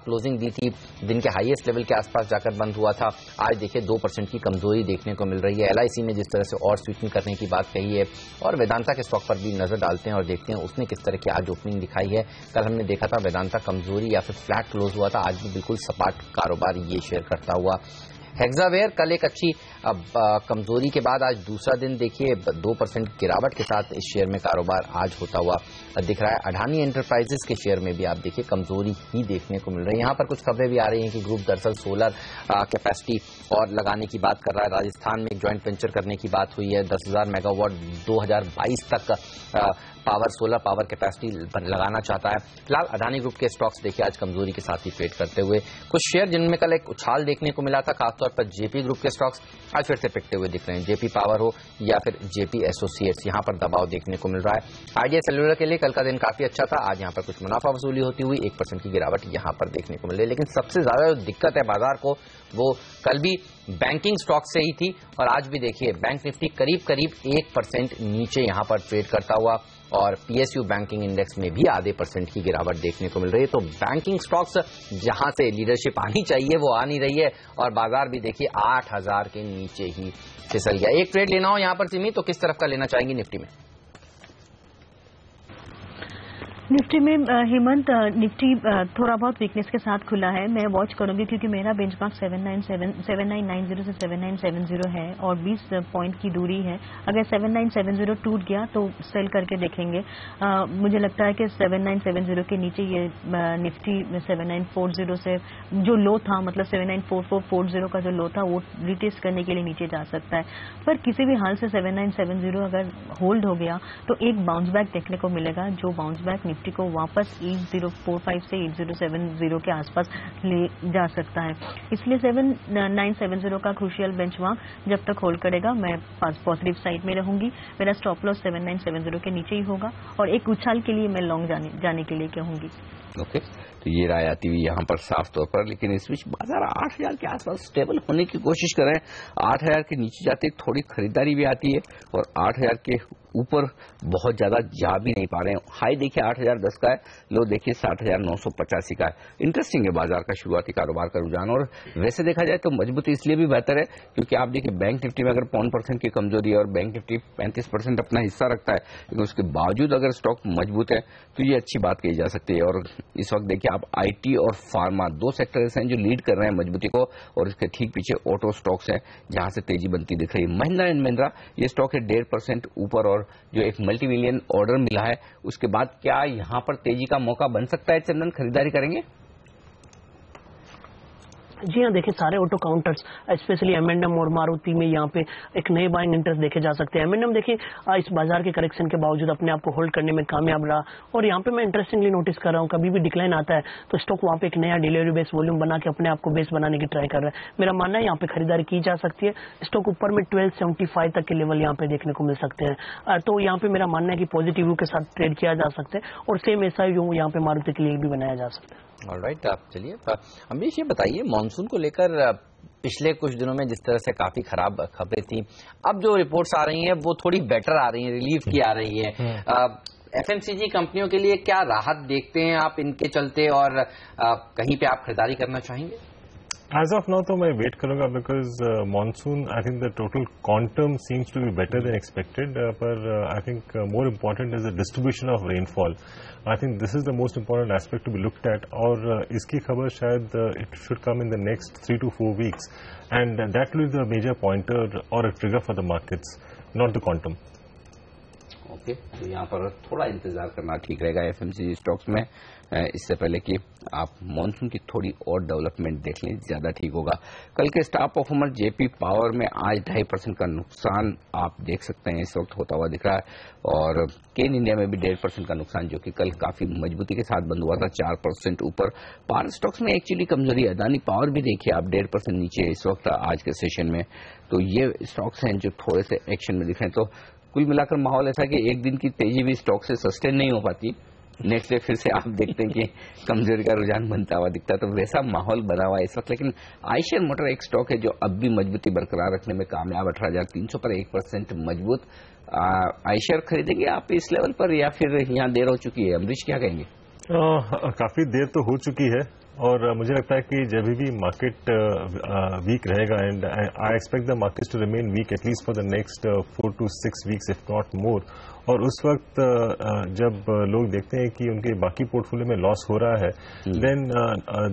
D: क्लोजिंग दी थी, दिन के हाईएस्ट लेवल के आसपास जाकर बंद हुआ था। आज देखिए 2% की कमजोरी देखने को मिल रही है। एलआईसी ने जिस तरह से और स्वीटन करने की बात कही है, और वेदांता के स्टॉक पर भी नजर डालते हैं और देखते हैं उसने किस तरह की आज ओपनिंग दिखाई है। कल हमने देखा था वेदांता कमजोरी या फिर फ्लैट क्लोज हुआ था, आज भी बिल्कुल सपाट कारोबार ये शेयर करता हुआ। हेक्सावेयर कल एक अच्छी कमजोरी के बाद आज दूसरा दिन देखिए 2% गिरावट के साथ इस शेयर में कारोबार आज होता हुआ दिख रहा है। अडानी एंटरप्राइजेस के शेयर में भी आप देखिए कमजोरी ही देखने को मिल रही है। यहाँ पर कुछ खबरें भी आ रही हैं कि ग्रुप दरअसल सोलर कैपेसिटी और लगाने की बात कर रहा है। राजस्थान में एक ज्वाइंट वेंचर करने की बात हुई है। 10,000 मेगावाट 2022 तक पावर सोलर पावर कैपेसिटी लगाना चाहता है। फिलहाल अडानी ग्रुप के स्टॉक्स देखिए आज कमजोरी के साथ ही ट्रेड करते हुए। कुछ शेयर जिनमें कल एक उछाल देखने को मिला था, खासतौर पर जेपी ग्रुप के स्टॉक्स आज फिर से पिटते हुए दिख रहे हैं। जेपी पावर हो या फिर जेपी एसोसिएट्स, यहां पर दबाव देखने को मिल रहा है। आइडिया सेल्युलर के लिए कल का दिन काफी अच्छा था, आज यहां पर कुछ मुनाफा वसूली होती हुई 1% की गिरावट यहां पर देखने को मिल रही है। लेकिन सबसे ज्यादा जो दिक्कत है बाजार को वो कल भी बैंकिंग स्टॉक से ही थी, और आज भी देखिए बैंक निफ्टी करीब करीब 1% नीचे यहां पर ट्रेड करता हुआ, और पीएसयू बैंकिंग इंडेक्स में भी 0.5% की गिरावट देखने को मिल रही है। तो बैंकिंग स्टॉक्स जहां से लीडरशिप आनी चाहिए वो आ नहीं रही है, और बाजार भी देखिए 8,000 के नीचे ही फिसल गया। एक ट्रेड लेना हो यहां पर सिमी तो किस तरफ का लेना चाहेंगे निफ्टी में?
B: निफ्टी में हेमंत, निफ्टी थोड़ा बहुत वीकनेस के साथ खुला है। मैं वॉच करूंगी क्योंकि मेरा बेंचमार्क 7990 से 7970 है और 20 पॉइंट की दूरी है। अगर 7970 टूट गया तो सेल करके देखेंगे। मुझे लगता है कि 7970 के नीचे ये निफ्टी 7940 से जो लो था, मतलब 794440 का जो लो था वो रिटेस्ट करने के लिए नीचे जा सकता है। पर किसी भी हाल से 7970 अगर होल्ड हो गया तो एक बाउंस बैक देखने को मिलेगा, जो बाउंस बैक निफ्टी को वापस 8045 से 8070 के आसपास ले जा सकता है। इसलिए 7970 का क्रूशियल बेंचमार्क जब तक होल्ड करेगा मैं पॉजिटिव साइड में रहूंगी। मेरा स्टॉप लॉस 7970 के नीचे ही होगा, और एक उछाल के लिए मैं लॉन्ग जाने के लिए कहूंगी।
A: ओके, तो ये राय आती हुई यहाँ पर साफ तौर पर। लेकिन इस बीच बाजार 8,000 के आसपास स्टेबल होने की कोशिश कर रहे हैं। 8,000 के नीचे जाते थोड़ी खरीदारी भी आती है, और 8,000 के ऊपर बहुत ज्यादा जा भी नहीं पा रहे हैं। हाई देखिए 8,010 का है, लो देखिए 60,985 का है। इंटरेस्टिंग है बाजार का शुरुआती कारोबार का रुझान। और वैसे देखा जाए तो मजबूती इसलिए भी बेहतर है क्योंकि आप देखिए बैंक निफ्टी में अगर 5% की कमजोरी है और बैंक निफ्टी 35% अपना हिस्सा रखता है, लेकिन उसके बावजूद अगर स्टॉक मजबूत है तो ये अच्छी बात कही जा सकती है। और इस वक्त देखिए आप आईटी और फार्मा 2 सेक्टर्स हैं जो लीड कर रहे हैं मजबूती को, और इसके ठीक पीछे ऑटो स्टॉक्स हैं जहां से तेजी बनती दिख रही है। महिंद्रा एंड महिंद्रा ये स्टॉक है 1.5% ऊपर, और जो एक मल्टी मिलियन ऑर्डर मिला है उसके बाद क्या यहां पर तेजी का मौका बन सकता है? चंदन, खरीदारी करेंगे?
C: जी हाँ, देखिए सारे ऑटो काउंटर्स स्पेशली एम&एम और मारुति में यहाँ पे एक नए बाइंग इंटरेस्ट देखे जा सकते हैं। एम&एम देखिए इस बाजार के करेक्शन के बावजूद अपने आप को होल्ड करने में कामयाब रहा, और यहाँ पे मैं इंटरेस्टिंगली नोटिस कर रहा हूँ कभी भी डिक्लाइन आता है तो स्टॉक वहाँ पे एक नया डिलीवरी बेस वॉल्यूम बना के अपने आप को बेस बनाने की ट्राई कर रहा है। मेरा मानना है यहाँ पे खरीदारी की जा सकती है। स्टॉक ऊपर में 1275 तक के लेवल यहाँ पे देखने को मिल सकते हैं, तो यहाँ पे मेरा मानना है कि पॉजिटिव व्यू के साथ ट्रेड किया जा सकता है, और सेम ऐसा व्यू यहाँ पे मारुति के लिए भी बनाया जा सकता है।
D: ऑलराइट, आप चलिए अमरीश ये बताइए, मानसून को लेकर पिछले कुछ दिनों में जिस तरह से काफी खराब खबरें थी, अब जो रिपोर्ट्स आ रही हैं वो थोड़ी बेटर आ रही हैं, रिलीफ की आ रही है। एफएमसीजी कंपनियों के लिए क्या राहत देखते हैं आप इनके चलते, और कहीं पे आप खरीदारी करना चाहेंगे?
E: As of now, तो मैं वेट करूंगा because monsoon, I think the total quantum seems to be better than expected. पर I think more important is the distribution of rainfall. I think this is the most important aspect to be looked at. और इसकी खबर शायद it should come in the next 3 to 4 weeks, and that will be the major pointer or a trigger for the markets, not the quantum.
A: Okay, तो यहाँ पर थोड़ा इंतजार करना ठीक रहेगा एफएमसीजी स्टॉक्स में, इससे पहले कि आप मॉनसून की थोड़ी और डेवलपमेंट देख लें, ज्यादा ठीक होगा। कल के स्टार परफॉर्मर जेपी पावर में आज 2.5% का नुकसान आप देख सकते हैं इस वक्त होता हुआ दिख रहा है, और केन इंडिया में भी 1.5% का नुकसान, जो कि कल काफी मजबूती के साथ बंद हुआ था, 4% ऊपर। पावर स्टॉक्स में एक्चुअली कमजोरी, अदानी पावर भी देखिए आप 1.5% नीचे इस वक्त आज के सेशन में, तो ये स्टॉक्स हैं जो थोड़े से एक्शन में दिख रहे हैं। तो कुल मिलाकर माहौल ऐसा कि एक दिन की तेजी भी स्टॉक से सस्टेन नहीं हो पाती, नेक्स्ट डे फिर से आप देखते हैं कि कमजोरी का रुझान बनता हुआ दिखता है, तो वैसा माहौल बना हुआ है इस वक्त। लेकिन आईशर मोटर एक स्टॉक है जो अब भी मजबूती बरकरार रखने में कामयाब, 18,300 पर 1% मजबूत। आईशर खरीदेंगे आप इस लेवल पर या फिर यहाँ देर हो चुकी है? अमरीश क्या कहेंगे?
E: काफी देर तो हो चुकी है, और मुझे लगता है कि जब भी मार्केट वीक रहेगा, and I expect the market to remain weak at least for the next 4 to 6 weeks if not more, और उस वक्त जब लोग देखते हैं कि उनके बाकी पोर्टफोलियो में लॉस हो रहा है, then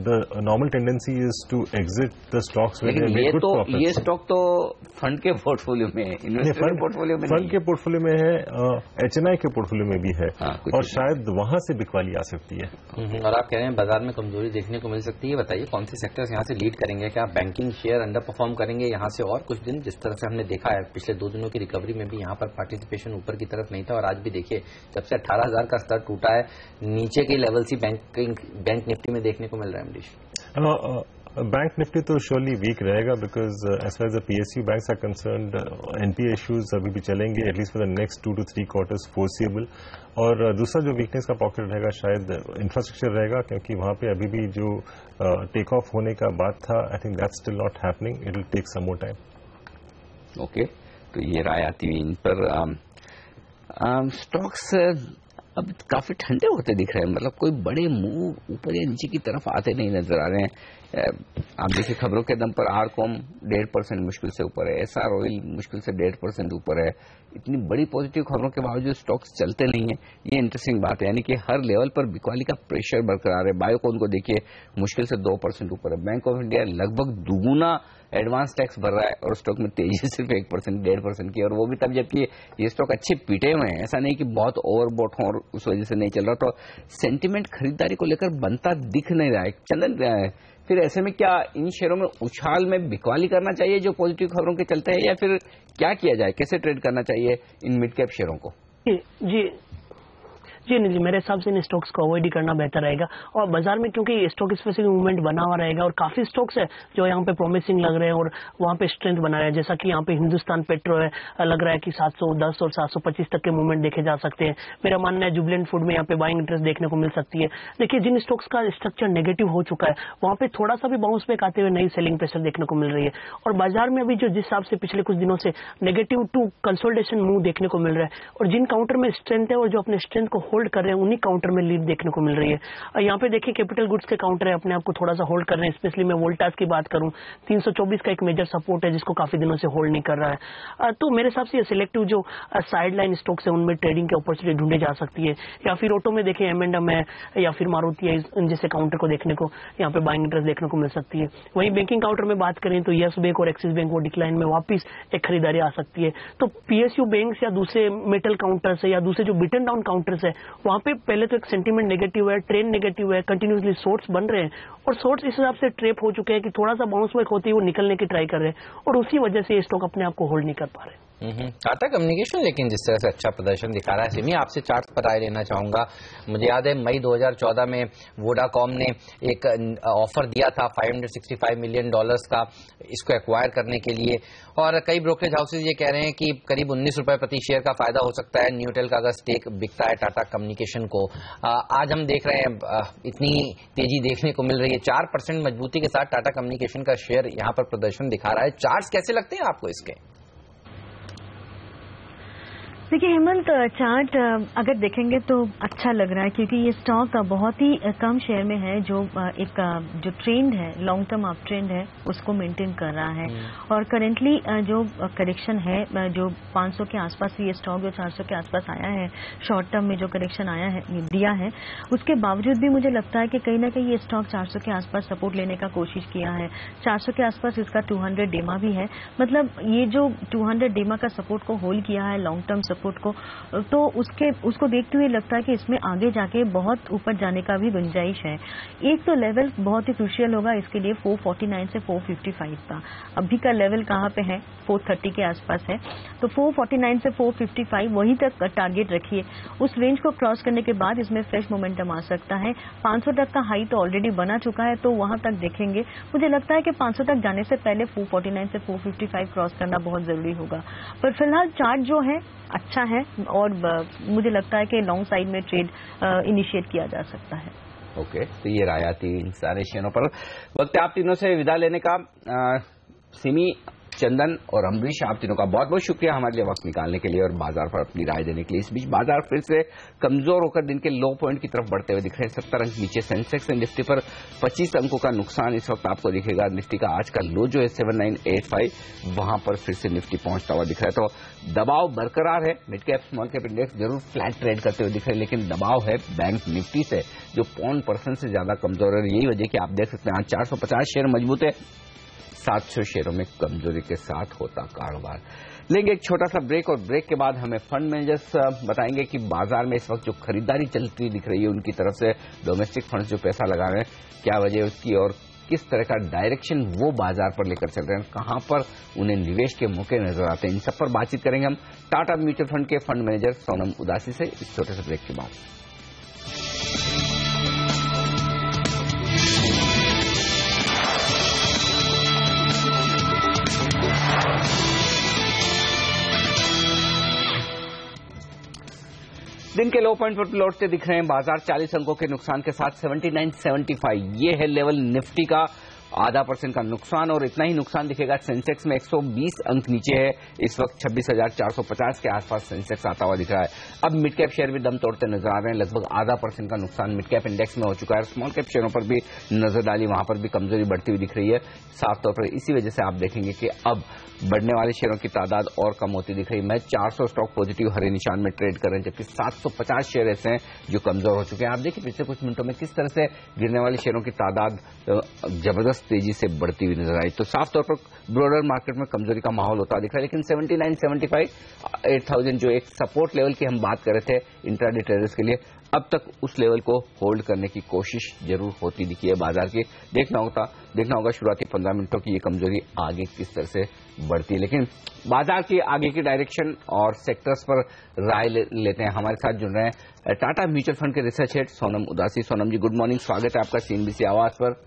E: the normal tendency is to exit the stocks with good profits.
A: ये स्टॉक तो फंड के पोर्टफोलियो में है, इन्वेस्टर के पोर्टफोलियो में,
E: फंड के पोर्टफोलियो में है, एचएनआई के पोर्टफोलियो में भी है, और शायद वहां से बिकवाली आ सकती है।
D: और आप कह रहे हैं बाजार में कमजोरी देखने को मिल सकती है, बताइए कौन से सेक्टर्स यहाँ से लीड करेंगे? क्या बैंकिंग शेयर अंडर परफॉर्म करेंगे यहाँ से और कुछ दिन? जिस तरह से हमने देखा है पिछले 2 दिनों की रिकवरी में भी यहाँ पर पार्टिसिपेशन ऊपर की तरफ नहीं था, और आज भी देखिए जब से 18,000 का स्तर टूटा है, नीचे के लेवल से बैंक निफ्टी में देखने को मिल रहा है। अमरीश,
E: बैंक निफ्टी तो श्योरली वीक रहेगा, because as far as the PSU banks are concerned, NPA issues अभी भी चलेंगे at least for the next 2 to 3 quarters foreseeable. और दूसरा जो वीकनेस का पॉकेट रहेगा शायद इंफ्रास्ट्रक्चर रहेगा, क्योंकि वहां पे अभी भी जो टेक ऑफ होने का बात था, I think that's still not happening, it will take some more time.
A: Okay, तो ये राय आती हुई इन पर स्टॉक्स अब काफी ठंडे होते दिख रहे हैं, मतलब कोई बड़े मूव ऊपर या नीचे की तरफ आते नहीं नजर आ रहे हैं। आप देखिए खबरों के दम पर आरकॉम 1.5% मुश्किल से ऊपर है, एसआर ऑयल मुश्किल से 1.5% ऊपर है। इतनी बड़ी पॉजिटिव खबरों के बावजूद स्टॉक्स चलते नहीं है, ये इंटरेस्टिंग बात है, यानी कि हर लेवल पर बिकवाली का प्रेशर बरकरार है। बायोकॉन को देखिए मुश्किल से 2% ऊपर है, बैंक ऑफ इंडिया लगभग दुगुना एडवांस टैक्स भर रहा है और स्टॉक में तेजी सिर्फ 1%, 1.5% की, और वो भी तब जबकि ये स्टॉक अच्छे पीटे हुए हैं, ऐसा नहीं कि बहुत ओवरबॉट हो और उस वजह से नहीं चल रहा। तो सेंटिमेंट खरीदारी को लेकर बनता दिख नहीं रहा है। चंदन, फिर ऐसे में क्या इन शेयरों में उछाल में बिकवाली करना चाहिए जो पॉजिटिव खबरों के चलते हैं, या फिर क्या किया जाए, कैसे ट्रेड करना चाहिए इन मिड कैप शेयरों को?
C: जी नहीं, मेरे हिसाब से इन स्टॉक्स को अवॉइड ही करना बेहतर रहेगा। और बाजार में क्योंकि स्टॉक स्पेसिफिक मूवमेंट बना हुआ रहेगा, और काफी स्टॉक्स है जो यहाँ पे प्रोमिसिंग लग रहे हैं और वहाँ पे स्ट्रेंथ बना रहे हैं, जैसा कि यहाँ पे हिंदुस्तान पेट्रो है, लग रहा है कि 710 और 725 तक के मूवमेंट देखे जा सकते हैं। मेरा मानना है जुबिलेंट फूड में यहाँ पे बाइंग इंटरेस्ट देखने को मिल सकती है। देखिए जिन स्टॉक्स का स्ट्रक्चर नेगेटिव हो चुका है, वहाँ पे थोड़ा सा भी बाउंस बैक आते हुए नई सेलिंग प्रेशर देखने को मिल रही है, और बाजार में अभी जो जिस हिसाब से पिछले कुछ दिनों से नेगेटिव टू कंसोलिडेशन मूव देखने को मिल रहा है, और जिन काउंटर में स्ट्रेंथ है और जो अपने स्ट्रेंथ को होल्ड कर रहे हैं, उन्हीं काउंटर में लीड देखने को मिल रही है। यहाँ पे देखिए कैपिटल गुड्स के काउंटर है, अपने आप को थोड़ा सा होल्ड कर रहे हैं, स्पेशली मैं वोल्टास की बात करूं, 324 का एक मेजर सपोर्ट है जिसको काफी दिनों से होल्ड नहीं कर रहा है। तो मेरे हिसाब से ये सिलेक्टिव जो साइड लाइन स्टॉक्स है उनमें ट्रेडिंग की अपॉर्चुनिटी ढूंढी जा सकती है, या फिर ऑटो में देखिए एम&एम है या फिर मारुति है, जैसे काउंटर को देखने को यहाँ पे बाइंग इंटरेस्ट देखने को मिल सकती है। वहीं बैंकिंग काउंटर में बात करें तो यस बैंक और एक्सिस बैंक वो डिक्लाइन में वापिस एक खरीदारी आ सकती है। तो पीएसयू बैंक्स या दूसरे मेटल काउंटर्स है या दूसरे जो बिटन डाउन काउंटर्स है, वहां पे पहले तो एक सेंटीमेंट नेगेटिव है, ट्रेंड नेगेटिव है, कंटिन्यूसली शॉर्ट्स बन रहे हैं, और शॉर्ट्स इस हिसाब से ट्रेप हो चुके हैं कि थोड़ा सा बाउंस बैक होती है वो निकलने की ट्राई कर रहे हैं, और उसी वजह से ये स्टॉक अपने आप को होल्ड नहीं कर पा रहे।
D: टाटा कम्युनिकेशन लेकिन जिस तरह से अच्छा प्रदर्शन दिखा रहा है, सिमी आपसे चार्ट पर राय लेना चाहूंगा। मुझे याद है मई 2014 में वोडाकॉम ने एक ऑफर दिया था $565 मिलियन का इसको एक्वायर करने के लिए, और कई ब्रोकरेज हाउसेज ये कह रहे हैं कि करीब 19 रुपए प्रति शेयर का फायदा हो सकता है न्यूटेल का अगर स्टेक बिकता है टाटा कम्युनिकेशन को। आज हम देख रहे हैं इतनी तेजी देखने को मिल रही है, 4% मजबूती के साथ टाटा कम्युनिकेशन का शेयर यहाँ पर प्रदर्शन दिखा रहा है। चार्ट्स कैसे लगते हैं आपको इसके?
B: देखिए हेमंत, चार्ट अगर देखेंगे तो अच्छा लग रहा है, क्योंकि ये स्टॉक बहुत ही कम शेयर में है जो एक जो ट्रेंड है, लॉन्ग टर्म अप ट्रेंड है, उसको मेंटेन कर रहा है। और करेंटली जो करेक्शन है, जो 500 के आसपास ये स्टॉक जो 400 के आसपास आया है, शॉर्ट टर्म में जो करेक्शन आया है दिया है, उसके बावजूद भी मुझे लगता है कि कहीं ना कहीं ये स्टॉक 400 के आसपास सपोर्ट लेने का कोशिश किया है। 400 के आसपास इसका 200 डेमा भी है, मतलब ये जो 200 डेमा का सपोर्ट को होल्ड किया है, लॉन्ग टर्म सपोर्ट को, तो उसको देखते हुए लगता है कि इसमें आगे जाके बहुत ऊपर जाने का भी गुंजाइश है। एक तो लेवल बहुत ही क्रूशियल होगा इसके लिए 449 से 455 का। अभी का लेवल कहाँ पे है? 430 के आसपास है। तो 449 से 455 वहीं तक टारगेट रखिए। उस रेंज को क्रॉस करने के बाद इसमें फ्रेश मोमेंटम आ सकता है। 500 तक का हाई तो ऑलरेडी बना चुका है, तो वहां तक देखेंगे। मुझे लगता है कि 500 तक जाने से पहले 449 से 455 क्रॉस करना बहुत जरूरी होगा। पर फिलहाल चार्ट जो है अच्छा है और मुझे लगता है कि लॉन्ग साइड में ट्रेड इनिशिएट किया जा सकता है।
A: ओके, तो ये राय आती इन सारे शेयरों पर। वक्त आप तीनों से विदा लेने का। सिमी, चंदन और अम्बरीश, आप तीनों का बहुत बहुत शुक्रिया हमारे लिए वक्त निकालने के लिए और बाजार पर अपनी राय देने के लिए। इस बीच बाजार फिर से कमजोर होकर दिन के लो पॉइंट की तरफ बढ़ते हुए दिख रहे हैं। 70 अंक नीचे सेंसेक्स एंड निफ्टी पर 25 अंकों का नुकसान इस वक्त आपको दिखेगा। निफ्टी का आज का लो जो है 7985, वहां पर फिर से निफ्टी पहुंचता हुआ दिख रहा है। तो दबाव बरकरार है। Mid cap small cap index जरूर फ्लैट ट्रेड करते हुए दिख रहे हैं, लेकिन दबाव है बैंक निफ्टी से जो 0.1% से ज्यादा कमजोर है। यही वजह कि आप देख सकते हैं आज 450 शेयर मजबूत है, 700 शेयरों में कमजोरी के साथ होता कारोबार। लेंगे एक छोटा सा ब्रेक और ब्रेक के बाद हमें फंड मैनेजर्स बताएंगे कि बाजार में इस वक्त जो खरीदारी चलती हुई दिख रही है उनकी तरफ से डोमेस्टिक फंड्स जो पैसा लगा रहे हैं, क्या वजह उसकी और किस तरह का डायरेक्शन वो बाजार पर लेकर चल रहे हैं, कहां पर उन्हें निवेश के मौके नजर आते हैं। इन सब पर बातचीत करेंगे हम टाटा म्यूचुअल फंड के फंड मैनेजर सोनम उदासी से इस छोटे से ब्रेक के बाद। दिन के लो पॉइंट पर लौटते दिख रहे हैं बाजार 40 अंकों के नुकसान के साथ 7975। ये है लेवल निफ्टी का, 0.5% का नुकसान और इतना ही नुकसान दिखेगा सेंसेक्स में। 120 अंक नीचे है इस वक्त, 26,450 के आसपास सेंसेक्स आता हुआ दिख रहा है। अब मिड कैप शेयर भी दम तोड़ते नजर आ रहे हैं। लगभग 0.5% का नुकसान मिड कैप इंडेक्स में हो चुका है। स्मॉल कैप शेयरों पर भी नजर डाली, वहां पर भी कमजोरी बढ़ती हुई दिख रही है साफ तौर पर। इसी वजह से आप देखेंगे कि अब बढ़ने वाले शेयरों की तादाद और कम होती दिख रही है। मैं 400 स्टॉक पॉजिटिव हरे निशान में ट्रेड कर रहे हैं, जबकि 750 शेयर ऐसे हैं जो कमजोर हो चुके हैं। आप देखिए पिछले कुछ मिनटों में किस तरह से गिरने वाले शेयरों की तादाद जबरदस्त तेजी से बढ़ती हुई नजर आई। तो साफ तौर पर ब्रॉडर मार्केट में कमजोरी का माहौल होता दिख रहा है। लेकिन 7975 8000 जो एक सपोर्ट लेवल की हम बात कर रहे थे इंट्राडे ट्रेडर्स के लिए, अब तक उस लेवल को होल्ड करने की कोशिश जरूर होती दिखी है बाजार की। देखना होगा शुरुआती 15 मिनटों की ये कमजोरी आगे किस तरह से बढ़ती है। लेकिन बाजार की आगे की डायरेक्शन और सेक्टर्स पर राय लेते हैं। हमारे साथ जुड़ रहे हैं टाटा म्यूचुअल फंड के रिसर्च हेड सोनम उदासी। सोनम जी, गुड मॉर्निंग, स्वागत है आपका CNBC आवाज पर।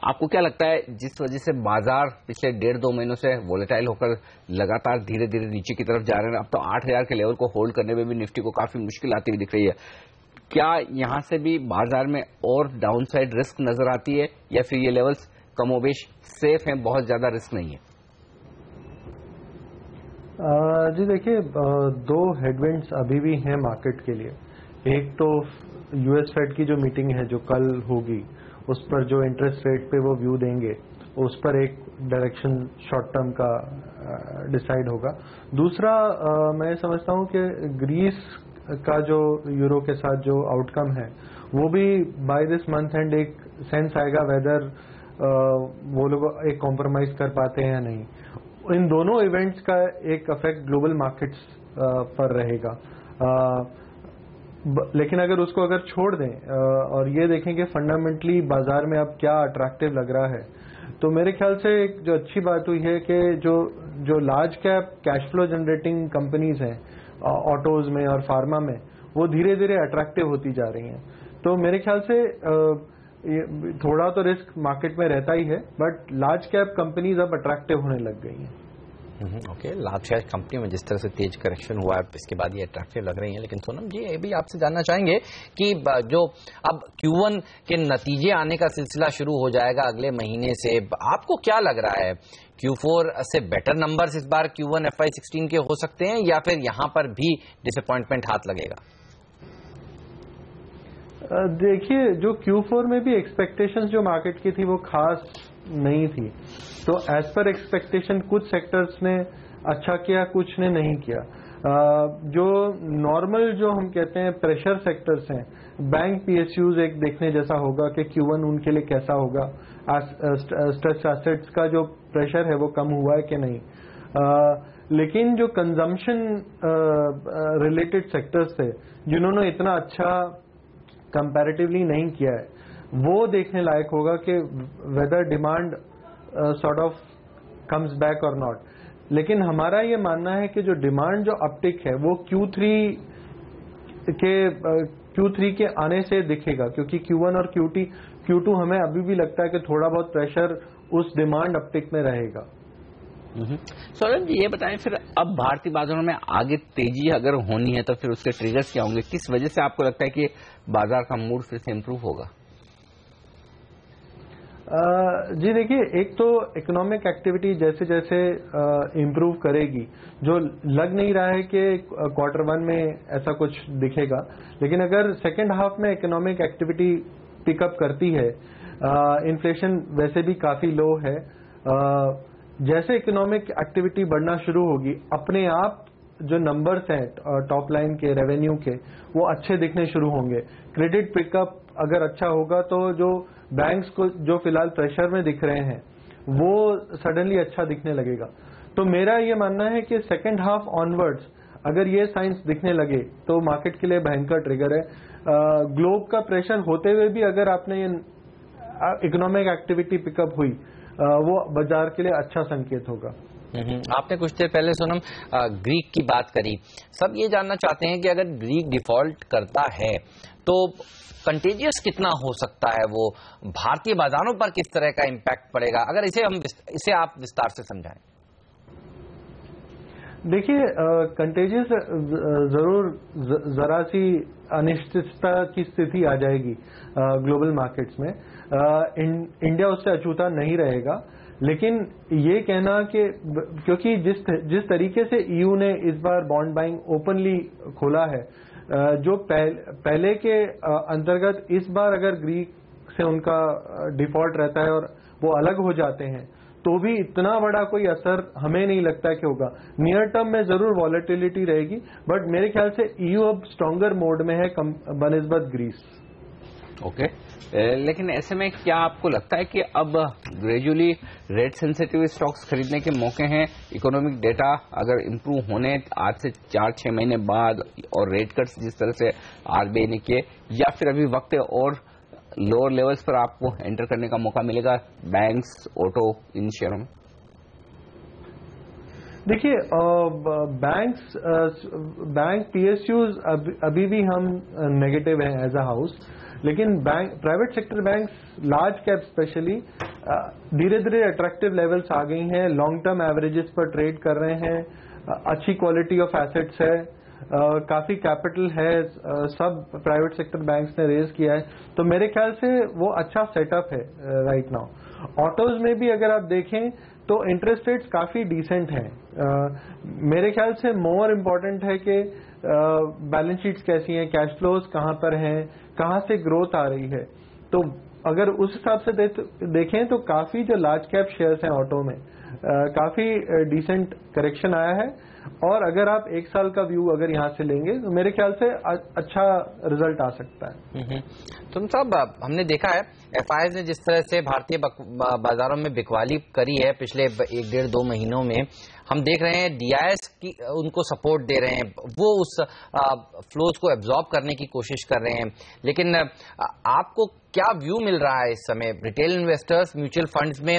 A: आपको क्या लगता है जिस वजह से बाजार पिछले 1.5-2 महीनों से वोलेटाइल होकर लगातार धीरे धीरे नीचे की तरफ जा रहे हैं, अब तो 8000 के लेवल को होल्ड करने में भी निफ्टी को काफी मुश्किल आती हुई दिख रही है, क्या यहां से भी बाजार में और डाउनसाइड रिस्क नजर आती है या फिर ये लेवल्स कमोबेश सेफ हैं, बहुत ज्यादा रिस्क नहीं है?
G: जी देखिए, 2 हेडविंड्स अभी भी हैं मार्केट के लिए। एक तो यूएस फेड की जो मीटिंग है जो कल होगी, उस पर जो इंटरेस्ट रेट पे वो व्यू देंगे, उस पर एक डायरेक्शन शॉर्ट टर्म का डिसाइड होगा। दूसरा मैं समझता हूं कि ग्रीस का जो यूरो के साथ जो आउटकम है वो भी बाय दिस मंथ एंड एक सेंस आएगा वेदर वो लोग एक कॉम्प्रोमाइज कर पाते हैं या नहीं। इन दोनों इवेंट्स का एक इफेक्ट ग्लोबल मार्केट्स पर रहेगा। लेकिन अगर उसको छोड़ दें और ये देखें कि फंडामेंटली बाजार में अब क्या अट्रैक्टिव लग रहा है, तो मेरे ख्याल से एक जो अच्छी बात हुई है कि जो large cap cash flow generating companies हैं ऑटोज में और फार्मा में, वो धीरे धीरे अट्रैक्टिव होती जा रही हैं। तो मेरे ख्याल से थोड़ा तो रिस्क मार्केट में रहता ही है, बट लार्ज कैप कंपनीज अब अट्रैक्टिव होने लग गई हैं।
D: ओके, लार्ज कैप कंपनी में जिस तरह से तेज करेक्शन हुआ है इसके बाद ये अट्रैक्टिव लग रही हैं। लेकिन सोनम जी, ये भी आपसे जानना चाहेंगे कि जो अब Q1 के नतीजे आने का सिलसिला शुरू हो जाएगा अगले महीने से, आपको क्या लग रहा है Q4 से बेटर नंबर्स इस बार Q1 FY16 के हो सकते हैं या फिर यहां पर भी डिसअपॉइंटमेंट हाथ लगेगा?
G: देखिए, जो Q4 में भी एक्सपेक्टेशंस जो मार्केट की थी वो खास नहीं थी। तो एज पर एक्सपेक्टेशन कुछ सेक्टर्स ने अच्छा किया, कुछ ने नहीं किया। जो नॉर्मल जो हम कहते हैं प्रेशर सेक्टर्स हैं, बैंक PSUs एक देखने जैसा होगा कि Q1 उनके लिए कैसा होगा, स्ट्रेस एसेट्स का जो प्रेशर है वो कम हुआ है कि नहीं। लेकिन जो कंजम्पशन रिलेटेड सेक्टर्स थे जिन्होंने इतना अच्छा कंपैरेटिवली नहीं किया है, वो देखने लायक होगा कि whether demand sort of comes back और नॉट। लेकिन हमारा ये मानना है कि जो डिमांड जो अपटिक है वो Q3 के आने से दिखेगा, क्योंकि Q1 और Q2 हमें अभी भी लगता है कि थोड़ा बहुत प्रेशर उस डिमांड अपटिक में रहेगा।
A: सौरभ जी, ये बताएं फिर अब भारतीय बाजारों में आगे तेजी अगर होनी है तो फिर उसके ट्रिगर्स क्या होंगे? किस वजह से आपको लगता है कि बाजार का मूड फिर से इम्प्रूव होगा?
G: जी देखिए, एक तो इकोनॉमिक एक्टिविटी जैसे जैसे इम्प्रूव करेगी, जो लग नहीं रहा है कि Q1 में ऐसा कुछ दिखेगा, लेकिन अगर सेकेंड हाफ में इकोनॉमिक एक्टिविटी पिकअप करती है, इन्फ्लेशन वैसे भी काफी लो है, जैसे इकोनॉमिक एक्टिविटी बढ़ना शुरू होगी, अपने आप जो नंबर्स हैं टॉप लाइन के रेवेन्यू के, वो अच्छे दिखने शुरू होंगे। क्रेडिट पिकअप अगर अच्छा होगा तो जो बैंक्स को जो फिलहाल प्रेशर में दिख रहे हैं वो सडनली अच्छा दिखने लगेगा। तो मेरा ये मानना है कि सेकेंड हाफ ऑनवर्ड्स अगर ये साइंस दिखने लगे तो मार्केट के लिए भयंकर ट्रिगर है। ग्लोब का प्रेशर होते हुए भी अगर आपने ये इकोनॉमिक एक्टिविटी पिकअप हुई, वो बाजार के लिए अच्छा संकेत होगा।
D: आपने कुछ देर पहले सोनम ग्रीक की बात करी। सब ये जानना चाहते हैं कि अगर ग्रीक डिफॉल्ट करता है तो कंटेजियस कितना हो सकता है, वो भारतीय बाजारों पर किस तरह का इम्पैक्ट पड़ेगा, अगर इसे आप विस्तार से समझाएं।
G: देखिए, कंटेजियस जरूर जरा सी अनिश्चितता की स्थिति आ जाएगी ग्लोबल मार्केट्स में। इंडिया उससे अछूता नहीं रहेगा, लेकिन ये कहना कि क्योंकि जिस तरीके से ईयू ने इस बार बॉन्ड बाइंग ओपनली खोला है, जो पहले के अंतर्गत इस बार अगर ग्रीक से उनका डिफॉल्ट रहता है और वो अलग हो जाते हैं तो भी इतना बड़ा कोई असर हमें नहीं लगता कि होगा। नियर टर्म में जरूर वॉलेटिलिटी रहेगी, बट मेरे ख्याल से ईयू अब स्ट्रॉन्गर मोड में है बनिस्बत ग्रीस।
A: ओके, लेकिन ऐसे में क्या आपको लगता है कि अब ग्रेजुअली रेट सेंसिटिव स्टॉक्स खरीदने के मौके हैं? इकोनॉमिक डेटा अगर इम्प्रूव होने आज से 4-6 महीने बाद और रेट कट्स जिस तरह से आरबीआई ने किए, या फिर अभी वक्त है और लोअर लेवल्स पर आपको एंटर करने का मौका मिलेगा बैंक्स, ऑटो, इन शेयरों में?
G: देखिए, बैंक पीएसयूज अभी भी हम नेगेटिव हैं एज अ हाउस, लेकिन private sector banks large cap specially धीरे धीरे अट्रैक्टिव लेवल्स आ गई हैं, लॉन्ग टर्म एवरेजेस पर ट्रेड कर रहे हैं, अच्छी क्वालिटी ऑफ एसेट्स है, काफी कैपिटल है, सब प्राइवेट सेक्टर बैंक्स ने रेज किया है, तो मेरे ख्याल से वो अच्छा सेटअप है राइट नाउ। ऑटोज में भी अगर आप देखें तो इंटरेस्ट रेट्स काफी डिसेंट हैं। मेरे ख्याल से मोर इम्पोर्टेंट है कि बैलेंस शीट्स कैसी हैं, कैश फ्लोज कहां पर हैं, कहां से ग्रोथ आ रही है। तो अगर उस हिसाब से देखें तो काफी जो लार्ज कैप शेयर्स हैं ऑटो में काफी डिसेंट करेक्शन आया है, और अगर आप एक साल का व्यू अगर यहां से लेंगे तो मेरे ख्याल से अच्छा रिजल्ट आ सकता है।
D: तुम सब हमने देखा है एफआईआई ने जिस तरह से भारतीय बाजारों में बिकवाली करी है पिछले 1-1.5-2 महीनों में, हम देख रहे हैं डीआईएस की उनको सपोर्ट दे रहे हैं, वो उस फ्लोज को एब्जॉर्ब करने की कोशिश कर रहे हैं। लेकिन आपको क्या व्यू मिल रहा है इस समय? रिटेल इन्वेस्टर्स म्यूचुअल फंड्स में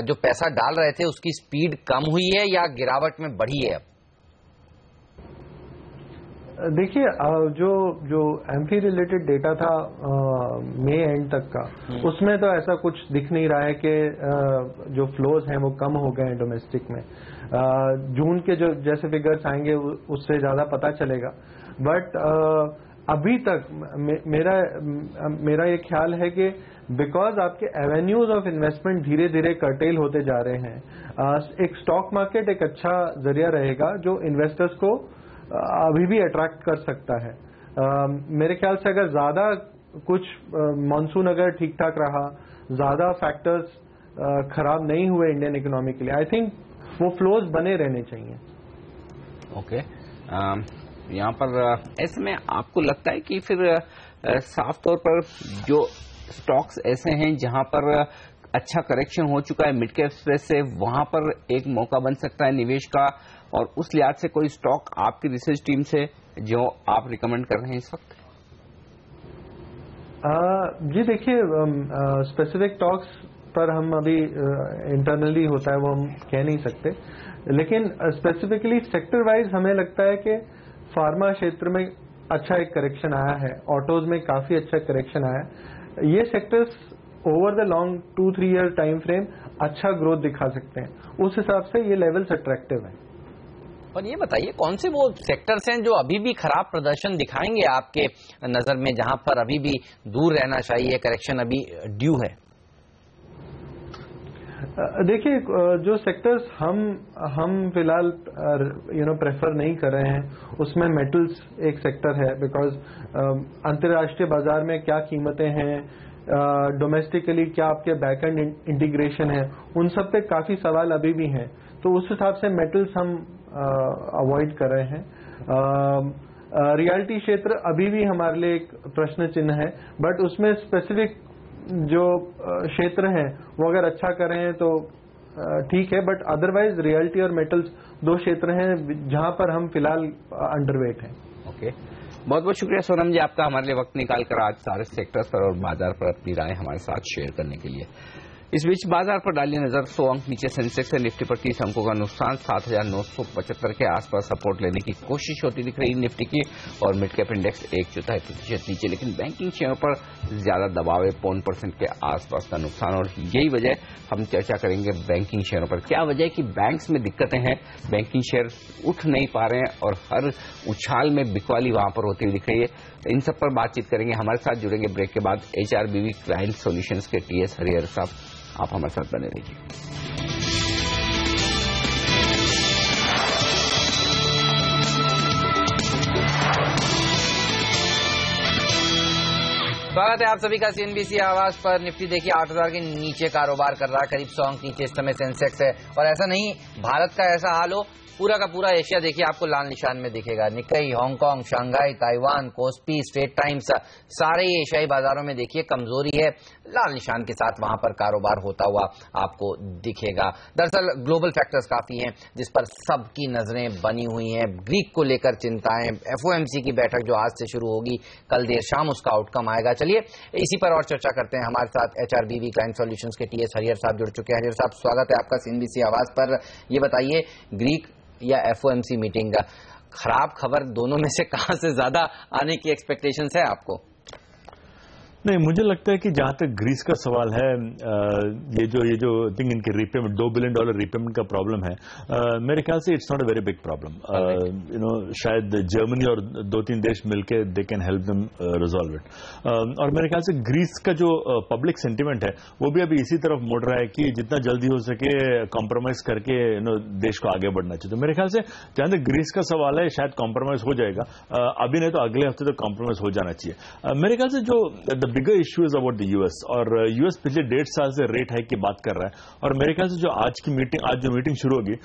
D: जो पैसा डाल रहे थे उसकी स्पीड कम हुई है या गिरावट में बढ़ी है?
G: देखिए, जो एमफी रिलेटेड डेटा था मई एंड तक का, उसमें तो ऐसा कुछ दिख नहीं रहा है कि जो फ्लोज हैं वो कम हो गए हैं डोमेस्टिक में। जून के जो जैसे फिगर्स आएंगे उससे ज्यादा पता चलेगा, बट अभी तक मेरा ये ख्याल है कि बिकॉज आपके एवेन्यूज ऑफ इन्वेस्टमेंट धीरे धीरे कर्टेल होते जा रहे हैं, एक स्टॉक मार्केट एक अच्छा जरिया रहेगा जो इन्वेस्टर्स को अभी भी अट्रैक्ट कर सकता है। मेरे ख्याल से अगर ज्यादा कुछ मॉनसून अगर ठीक ठाक रहा, ज्यादा फैक्टर्स खराब नहीं हुए इंडियन इकोनॉमी के लिए, आई थिंक वो फ्लोज बने रहने चाहिए।
A: ओके, यहाँ पर ऐसे में आपको लगता है कि फिर साफ तौर पर जो स्टॉक्स ऐसे हैं जहां पर अच्छा करेक्शन हो चुका है मिड कैप स्पेस से, वहां पर एक मौका बन सकता है निवेश का, और उस लिहाज से कोई स्टॉक आपकी रिसर्च टीम से जो आप रिकमेंड कर रहे हैं इस वक्त?
G: जी देखिए, स्पेसिफिक टॉक्स पर हम अभी इंटरनली होता है वो हम कह नहीं सकते, लेकिन स्पेसिफिकली सेक्टर वाइज हमें लगता है कि फार्मा क्षेत्र में अच्छा एक करेक्शन आया है, ऑटोज में काफी अच्छा करेक्शन आया है। ये sectors over the long 2-3 year time frame अच्छा ग्रोथ दिखा सकते हैं, उस हिसाब से ये लेवल्स अट्रैक्टिव हैं।
D: और ये बताइए कौन से वो सेक्टर्स हैं जो अभी भी खराब प्रदर्शन दिखाएंगे आपके नजर में, जहां पर अभी भी दूर रहना चाहिए, करेक्शन अभी ड्यू है?
G: देखिए, जो सेक्टर्स हम फिलहाल प्रेफर नहीं कर रहे हैं उसमें मेटल्स एक सेक्टर है, बिकॉज अंतर्राष्ट्रीय बाजार में क्या कीमतें हैं, डोमेस्टिकली क्या आपके बैक एंड इंटीग्रेशन है, उन सब पे काफी सवाल अभी भी हैं, तो उस हिसाब से मेटल्स हम अवॉइड कर रहे हैं। रियल्टी क्षेत्र अभी भी हमारे लिए एक प्रश्न चिन्ह है, बट उसमें स्पेसिफिक जो क्षेत्र हैं वो अगर अच्छा कर रहे हैं तो ठीक है, बट अदरवाइज रियल्टी और मेटल्स दो क्षेत्र हैं जहां पर हम फिलहाल अंडरवेट हैं।
A: ओके, बहुत बहुत शुक्रिया सोनम जी आपका हमारे लिए वक्त निकालकर आज सारे सेक्टर्स पर और बाजार पर अपनी राय हमारे साथ शेयर करने के लिए। इस बीच बाजार पर डालिए नजर, 100 अंक नीचे सेंसेक्स है, निफ्टी पर 30 अंकों का नुकसान, 7,975 के आसपास सपोर्ट लेने की कोशिश होती दिख रही निफ्टी की, और मिड कैप इंडेक्स 1/4% नीचे, लेकिन बैंकिंग शेयरों पर ज्यादा दबाव है, 0.5% के आसपास का नुकसान, और यही वजह हम चर्चा करेंगे बैंकिंग शेयरों पर। क्या वजह है कि बैंक्स में दिक्कतें हैं, बैंकिंग शेयर उठ नहीं पा रहे हैं और हर उछाल में बिकवाली वहां पर होती हुई दिख रही है, इन सब पर बातचीत करेंगे। हमारे साथ जुड़ेंगे ब्रेक के बाद HRBV क्लाइंट सॉल्यूशंस के TS हरिहर साहब, आप हमारे साथ बने रहिए।
D: स्वागत है आप सभी का CNBC आवाज पर। निफ्टी देखिए 8,000 के नीचे कारोबार कर रहा है, करीब 100 अंक नीचे इस समय सेंसेक्स है, और ऐसा नहीं भारत का ऐसा हाल हो, पूरा का पूरा एशिया देखिए आपको लाल निशान में दिखेगा। Nikkei, Hong Kong, Shanghai, Taiwan, KOSPI, Straits Times, सारे एशियाई बाजारों में देखिए कमजोरी है, लाल निशान के साथ वहां पर कारोबार होता हुआ आपको दिखेगा। दरअसल ग्लोबल फैक्टर्स काफी हैं जिस पर सबकी नजरें बनी हुई हैं। ग्रीक को लेकर चिंताएं, FOMC की बैठक जो आज से शुरू होगी, कल देर शाम उसका आउटकम आएगा। चलिए इसी पर और चर्चा करते हैं। हमारे साथ HRBV क्लाइंट सॉल्यूशंस के TS हरिहर साहब जुड़ चुके हैं। हरिहर साहब, स्वागत है आपका CNBC आवाज पर। ये बताइए, ग्रीक या FOMC मीटिंग, खराब खबर दोनों में से कहां से ज्यादा आने की एक्सपेक्टेशंस है आपको?
H: नहीं, मुझे लगता है कि जहां तक ग्रीस का सवाल है, ये जो थिंक इनके रीपेमेंट $2 बिलियन रिपेमेंट का प्रॉब्लम है, मेरे ख्याल से it's not a very big problem. शायद जर्मनी और 2-3 देश मिलके they can help them resolve it. और मेरे ख्याल से ग्रीस का जो पब्लिक सेंटिमेंट है वो भी अभी इसी तरफ मुड़ रहा है कि जितना जल्दी हो सके कॉम्प्रोमाइज करके देश को आगे बढ़ना चाहिए। तो मेरे ख्याल से जहां तक ग्रीस का सवाल है शायद कॉम्प्रोमाइज हो जाएगा, अभी नहीं तो अगले हफ्ते तक कॉम्प्रोमाइज हो जाना चाहिए। मेरे ख्याल से जो bigger issue is about the US, or US पिछले 1.5 साल से रेट हाइक की बात कर रहा है, और मेरे ख्याल से जो आज जो मीटिंग शुरू होगी,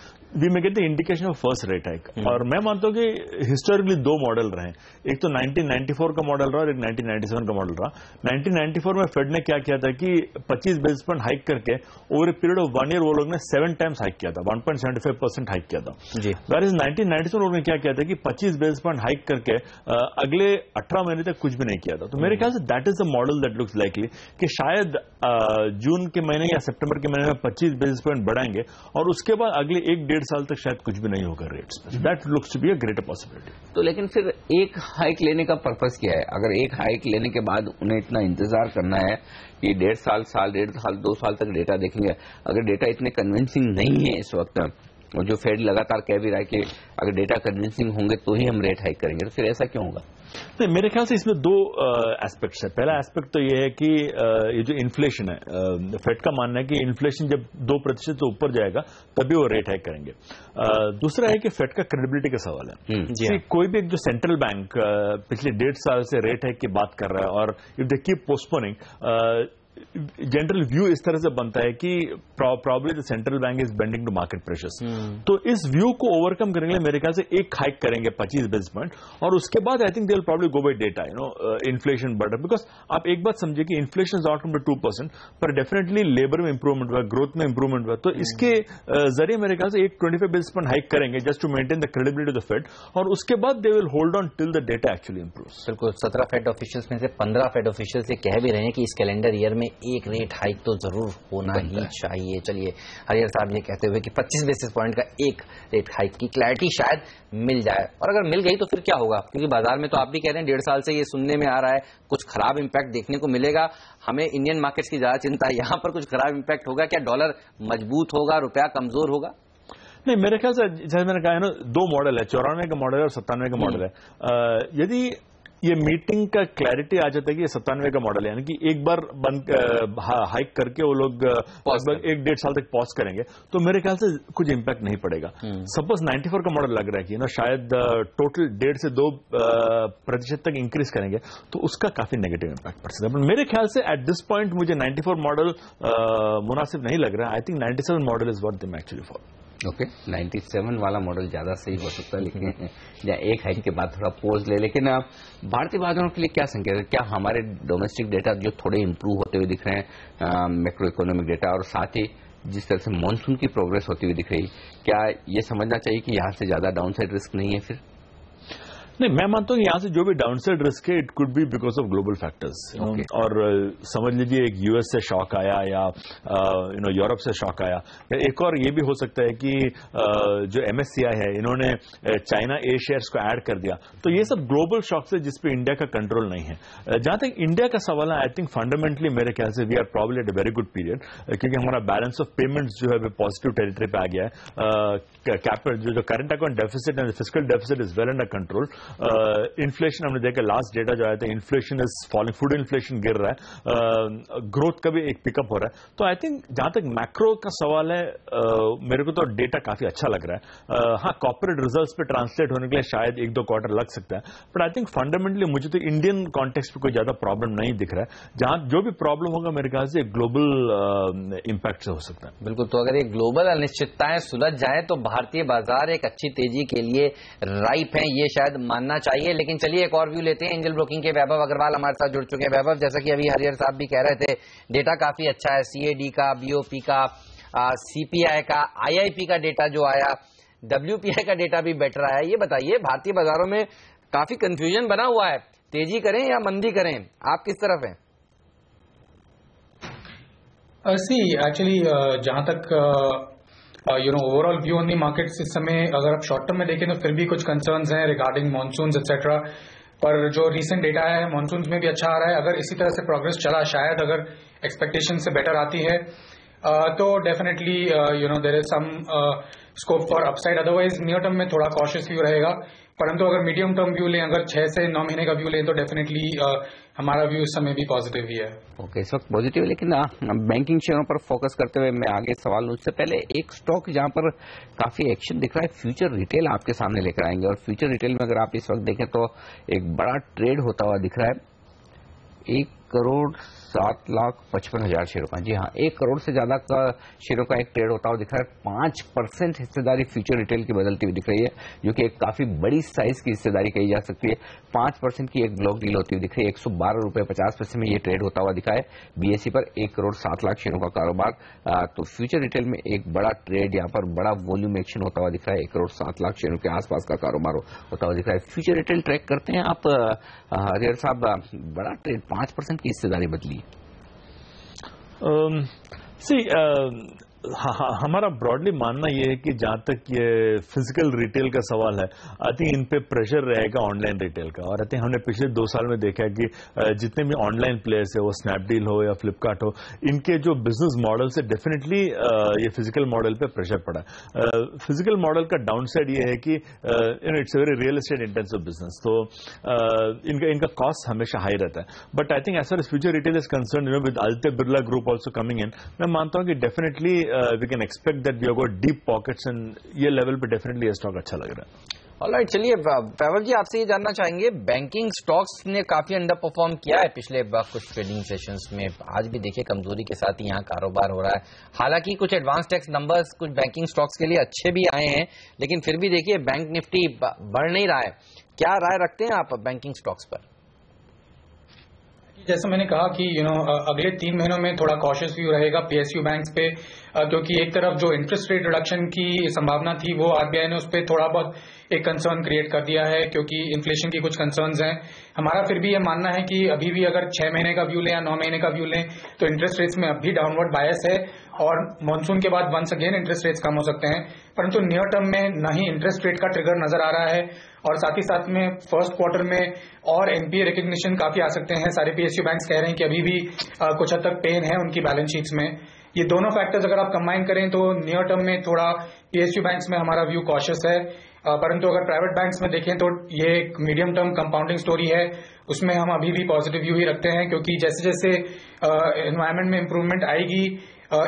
H: we may get the indication of first rate hike. और मैं मानता हूं कि हिस्टोरिकली 2 मॉडल रहे, एक तो 1994 का मॉडल रहा और एक 1997 का मॉडल रहा। 1994 में फेड ने क्या किया था कि 25 बेसिस पॉइंट हाइक करके over a period of 1 year वो लोग ने 7 टाइम्स हाइक किया था, 1.75% हाइक किया था जी। वेयर इज 1997 लोगों ने क्या किया था कि 25 बेसिस पॉइंट हाइक करके अगले 18 महीने तक कुछ भी नहीं किया था। तो मेरे ख्याल say that is the model that looks likely कि शायद जून के महीने या सितंबर के महीने में 25 बेसिस पॉइंट बढ़ाएंगे और उसके बाद अगले 1-1.5 साल तक शायद कुछ भी नहीं होगा रेट्स में। That looks to be a greater possibility.
A: तो लेकिन फिर एक हाइक लेने का पर्पस क्या है? अगर एक हाइक लेने के बाद उन्हें इतना इंतजार करना है कि 1.5 साल 2 साल तक डेटा देखेंगे, अगर डेटा इतने कन्विंसिंग नहीं है इस वक्त, और जो फेड लगातार कह भी रहा है कि अगर डेटा कन्विंसिंग होंगे तो ही हम रेट हाइक करेंगे, तो फिर ऐसा क्यों होगा?
H: नहीं, मेरे ख्याल से इसमें 2 एस्पेक्ट्स है। पहला एस्पेक्ट तो ये है कि ये जो इन्फ्लेशन है, फेड का मानना है कि इन्फ्लेशन जब 2% से ऊपर जाएगा तभी वो रेट हाइक करेंगे। दूसरा है कि फेड का क्रेडिबिलिटी का सवाल है। कोई भी एक जो सेंट्रल बैंक पिछले 1.5 साल से रेट हाइक की बात कर रहा है और if they keep postponing, general view इस तरह से बनता है कि probably the central bank is bending to market pressures. तो इस व्यू को ओवरकम करने के लिए मेरे ख्याल से एक हाइक करेंगे 25 बेसिस पॉइंट, और उसके बाद I think they will probably go bye data, inflation बढ़, बिकॉज आप एक बात समझिए कि इन्फ्लेशन इज आउट टू 2%, पर डेफिनेटली लेबर में इंप्रूवमेंट हुआ, ग्रोथ में इंप्रूवमेंट हुआ, तो इसके जरिए मेरे ख्याल से एक 25 बेसिस पॉइंट हाइक करेंगे just to maintain the credibility of the Fed, और उसके बाद they will hold on till the data actually improves.
D: बिल्कुल, 17 फेड ऑफिशियल्स में से 15 फेड ऑफिशियल्स ये कह भी रहे हैं कि इस कैलेंडर ईयर में एक रेट हाइक तो जरूर होना ही चाहिए। चलिए, हरियर साहब ये कहते हुए कि 25 बेसिस पॉइंट का एक रेट हाइक की क्लैरिटी शायद मिल जाए, और अगर मिल गई तो फिर क्या होगा, क्योंकि बाजार में तो आप भी कह रहे हैं 1.5 साल से ये सुनने में आ रहा है कुछ खराब इंपैक्ट देखने को मिलेगा। हमें इंडियन मार्केट्स की ज्यादा चिंता है, यहां पर कुछ खराब इंपैक्ट होगा क्या? डॉलर मजबूत होगा, रुपया कमजोर होगा?
H: नहीं, मेरे ख्याल से जैसे मैंने कहा है ना, 2 मॉडल है, 94 का मॉडल है और 97 का मॉडल है। यदि ये मीटिंग का क्लैरिटी आ जाता है कि ये 97 का मॉडल है, यानी कि एक बार बंद हाइक करके वो लोग लगभग 1-1.5 साल तक पॉज करेंगे, तो मेरे ख्याल से कुछ इंपैक्ट नहीं पड़ेगा। सपोज 94 का मॉडल लग रहा है कि शायद टोटल 1.5 से 2% तक इंक्रीज करेंगे, तो उसका काफी नेगेटिव इंपैक्ट पड़ सकता है। मेरे ख्याल से एट दिस पॉइंट मुझे 94 मॉडल मुनासिब नहीं लग रहा है। I think 97 model is what they may actually follow.
A: Okay, 97 वाला मॉडल ज्यादा सही हो सकता है, लेकिन या एक हाइक के बाद थोड़ा पोज ले। लेकिन भारतीय बाजारों के लिए क्या संकेत है? क्या हमारे डोमेस्टिक डेटा जो थोड़े इंप्रूव होते हुए दिख रहे हैं, मैक्रो इकोनॉमिक डेटा, और साथ ही जिस तरह से मॉनसून की प्रोग्रेस होती हुई दिख रही, क्या ये समझना चाहिए कि यहां से ज्यादा डाउनसाइड रिस्क नहीं है फिर?
H: नहीं, मैं मानता हूं यहां से जो भी डाउनसाइड रिस्क है it could be because of global factors. और समझ लीजिए एक यूएस से शॉक आया या यूरोप से शॉक आया, या एक और ये भी हो सकता है कि जो एमएससीआई है इन्होंने चाइना ए शेयर्स को ऐड कर दिया, तो ये सब ग्लोबल शॉक्स है जिसपे इंडिया का कंट्रोल नहीं है। जहां तक इंडिया का सवाल है, आई थिंक फंडामेंटली मेरे ख्याल से we are probably at a very good period, क्योंकि हमारा बैलेंस ऑफ पेमेंट्स जो है पॉजिटिव टेरिटरी पे आ गया है। कैपिटल जो current account deficit and fiscal deficit is well under control. Inflation हमने देखा, लास्ट डेटा जो आया था, inflation is falling, food inflation गिर रहा है, ग्रोथ का भी एक पिकअप हो रहा है। तो आई थिंक जहां तक मैक्रो का सवाल है, मेरे को तो डेटा काफी अच्छा लग रहा है। हाँ, कॉर्पोरेट रिजल्ट्स पे ट्रांसलेट होने के लिए शायद 1-2 क्वार्टर लग सकता है, बट आई थिंक फंडामेंटली मुझे तो इंडियन कॉन्टेक्स्ट पे कोई ज्यादा प्रॉब्लम नहीं दिख रहा है। जहां जो भी प्रॉब्लम होगा मेरे ख्याल से ग्लोबल इंपैक्ट से हो सकता है।
D: बिल्कुल, तो अगर ये ग्लोबल अनिश्चितताएं सुलझ जाए तो भारतीय बाजार एक अच्छी तेजी के लिए राइप है, ये शायद मानना चाहिए। लेकिन चलिए एक और व्यू लेते हैं। एंजल ब्रोकिंग के वैभव अग्रवाल हमारे साथ जुड़ चुके हैं। वैभव, जैसा कि अभी हरियर साहब भी कह रहे थे, डेटा काफी अच्छा है, सीएडी का, बीओपी का, सीपीआई का, आईआईपी का डेटा जो आया, डब्ल्यूपीआई का डेटा भी बेटर आया। ये बताइए, भारतीय बाजारों में काफी कंफ्यूजन बना हुआ है, तेजी करें या मंदी करें, आप किस तरफ हैं?
I: एक्चुअली जहां तक overall view on the markets इस समय अगर आप शॉर्ट टर्म में देखें तो फिर भी कुछ कंसर्न्स हैं रिगार्डिंग मॉनसून्स एक्सेट्रा, पर जो रीसेंट डेटा है मॉनसून्स में भी अच्छा आ रहा है। अगर इसी तरह से प्रोग्रेस चला, शायद अगर एक्सपेक्टेशन से बेटर आती है तो definitely there is some scope for upside. Otherwise near term में थोड़ा कॉशियस व्यू रहेगा, परंतु अगर मीडियम टर्म व्यू लें, अगर 6 से 9 महीने का व्यू लें, तो डेफिनेटली हमारा व्यू इस समय भी पॉजिटिव ही है।
A: ओके, इस वक्त पॉजिटिव, लेकिन बैंकिंग शेयरों पर फोकस करते हुए मैं आगे सवाल उससे पहले एक स्टॉक जहां पर काफी एक्शन दिख रहा है, फ्यूचर रिटेल आपके सामने लेकर आएंगे। और फ्यूचर रिटेल में अगर आप इस वक्त देखें तो एक बड़ा ट्रेड होता हुआ दिख रहा है, 1,07,55,000 शेयरों का। जी हाँ, 1 करोड़ से ज्यादा का शेयरों का एक ट्रेड होता हुआ दिख रहा है। 5% हिस्सेदारी फ्यूचर रिटेल की बदलती हुई दिख रही है, जो कि एक काफी बड़ी साइज की हिस्सेदारी कही जा सकती है। 5% की एक ब्लॉक डील होती हुई दिख रही है। 112.50 रुपए में ये ट्रेड होता हुआ दिखा है बीएसई पर 1,07,00,000 शेयरों का कारोबार। तो फ्यूचर रिटेल में एक बड़ा ट्रेड, यहाँ पर बड़ा वॉल्यूम एक्शन होता हुआ दिख रहा है। 1,07,00,000 शेयरों के आसपास का कारोबार होता हुआ दिख रहा है। फ्यूचर रिटेल ट्रैक करते हैं आप हरियर साहब, बड़ा ट्रेड, 5% की हिस्सेदारी बदली।
H: हमारा ब्रॉडली मानना यह है कि जहां तक ये फिजिकल रिटेल का सवाल है, आई थिंक इन पे प्रेशर रहेगा ऑनलाइन रिटेल का। और आई थिंक हमने पिछले 2 साल में देखा है कि जितने भी ऑनलाइन प्लेयर्स है, वो स्नैपडील हो या फ्लिपकार्ट हो, इनके जो बिजनेस मॉडल से डेफिनेटली ये फिजिकल मॉडल पे प्रेशर पड़ा है। फिजिकल मॉडल का डाउन साइड ये है कि it's a very real estate intensive business, तो इनका कॉस्ट हमेशा हाई रहता है। But I think as far as Future Retail is concern, with Aditya Birla group also coming in, मैं मानता हूं कि definitely we can expect that we have got deep pockets, and ये लेवल पे डेफिनेटली ये स्टॉक अच्छा लग रहा है।
D: ऑलराइट, चलिए पैवल जी आपसे ये जानना चाहेंगे, बैंकिंग स्टॉक्स ने काफी अंडर परफॉर्म किया है पिछले कुछ ट्रेडिंग सेशंस में। आज भी देखिए कमजोरी के साथ ही यहाँ कारोबार हो रहा है। हालांकि कुछ एडवांस टैक्स नंबर्स कुछ बैंकिंग स्टॉक्स के लिए अच्छे भी आए हैं, लेकिन फिर भी देखिए बैंक निफ्टी बढ़ नहीं रहा है। क्या राय रखते हैं आप बैंकिंग स्टॉक्स पर?
I: जैसे मैंने कहा कि अगले 3 महीनों में थोड़ा कॉशियस व्यू रहेगा पीएसयू बैंक्स पे, क्योंकि एक तरफ जो इंटरेस्ट रेट रिडक्शन की संभावना थी वो आरबीआई ने उस पर थोड़ा बहुत एक कंसर्न क्रिएट कर दिया है, क्योंकि इन्फ्लेशन की कुछ कंसर्न्स हैं। हमारा फिर भी ये मानना है कि अभी भी अगर 6 महीने का व्यू लें या 9 महीने का व्यू लें तो इंटरेस्ट रेट्स में अभी डाउनवर्ड बायस है और मॉनसून के बाद वंस अगेन इंटरेस्ट रेट्स कम हो सकते हैं। परंतु नियर टर्म में न ही इंटरेस्ट रेट का ट्रिगर नजर आ रहा है और साथ ही साथ में फर्स्ट क्वार्टर में और एनपीए रिकग्निशन काफी आ सकते हैं। सारे पीएसयू बैंक्स कह रहे हैं कि अभी भी कुछ हद तक पेन है उनकी बैलेंस शीट्स में। ये दोनों फैक्टर्स अगर आप कंबाइन करें तो नियर टर्म में थोड़ा पीएसयू बैंक्स में हमारा व्यू कॉशियस है। परंतु अगर प्राइवेट बैंक्स में देखें तो ये एक मीडियम टर्म कंपाउंडिंग स्टोरी है, उसमें हम अभी भी पॉजिटिव व्यू ही रखते हैं, क्योंकि जैसे जैसे एनवायरमेंट में इंप्रूवमेंट आएगी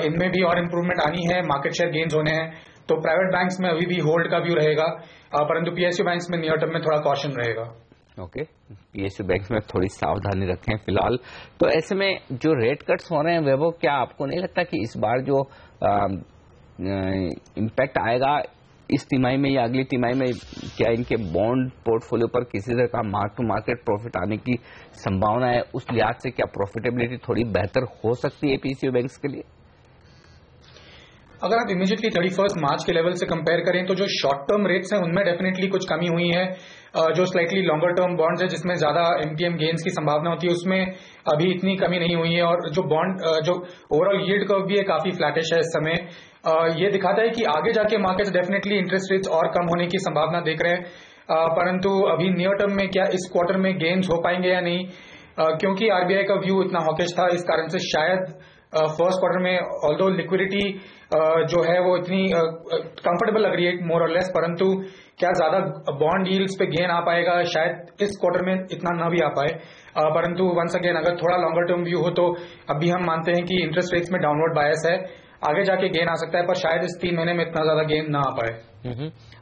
I: इनमें भी और इंप्रूवमेंट आनी है, मार्केट शेयर गेन्स होने हैं। तो प्राइवेट बैंक्स में अभी भी होल्ड का व्यू रहेगा, परंतु पीएसयू बैंक्स में नियर टर्म में थोड़ा कॉशन रहेगा।
A: ओके, पीएसयू बैंक्स में थोड़ी सावधानी रखें फिलहाल। तो ऐसे में जो रेट कट्स हो रहे हैं वैभव, क्या आपको नहीं लगता कि इस बार जो इम्पैक्ट आएगा इस तिमाही में या अगली तिमाही में, क्या इनके बॉन्ड पोर्टफोलियो पर किसी तरह का मार्क टू मार्केट प्रॉफिट आने की संभावना है? उस लिहाज से क्या प्रॉफिटेबिलिटी थोड़ी बेहतर हो सकती है पीएसयू बैंक्स के लिए?
I: अगर आप इमीडिएटली 31 मार्च के लेवल से कंपेयर करें तो जो शॉर्ट टर्म रेट्स हैं उनमें डेफिनेटली कुछ कमी हुई है। जो स्लाइटली लॉन्गर टर्म बॉन्ड्स है जिसमें ज्यादा एमटीएम गेन्स की संभावना होती है उसमें अभी इतनी कमी नहीं हुई है, और जो बॉन्ड जो ओवरऑल यील्ड कर्व भी है काफी फ्लैटिश है इस समय। ये दिखाता है कि आगे जाके मार्केट्स डेफिनेटली इंटरेस्ट रेट्स और कम होने की संभावना देख रहे हैं, परंतु अभी नियर टर्म में क्या इस क्वार्टर में गेन्स हो पाएंगे या नहीं, क्योंकि आरबीआई का व्यू इतना हॉकिश था, इस कारण से शायद फर्स्ट क्वार्टर में ऑल्दो लिक्विडिटी जो है वो इतनी कंफर्टेबल लग रही है मोर और लेस, परंतु क्या ज्यादा बॉन्ड यील्ड्स पे गेन आ पाएगा, शायद इस क्वार्टर में इतना ना भी आ पाए। परंतु वंस अगेन अगर थोड़ा लॉन्गर टर्म व्यू हो तो अभी हम मानते हैं कि इंटरेस्ट रेट्स में डाउनवर्ड बायस है, आगे जाके गेन आ सकता है, पर शायद इस 3 महीने में इतना ज्यादा गेन ना आ पाए।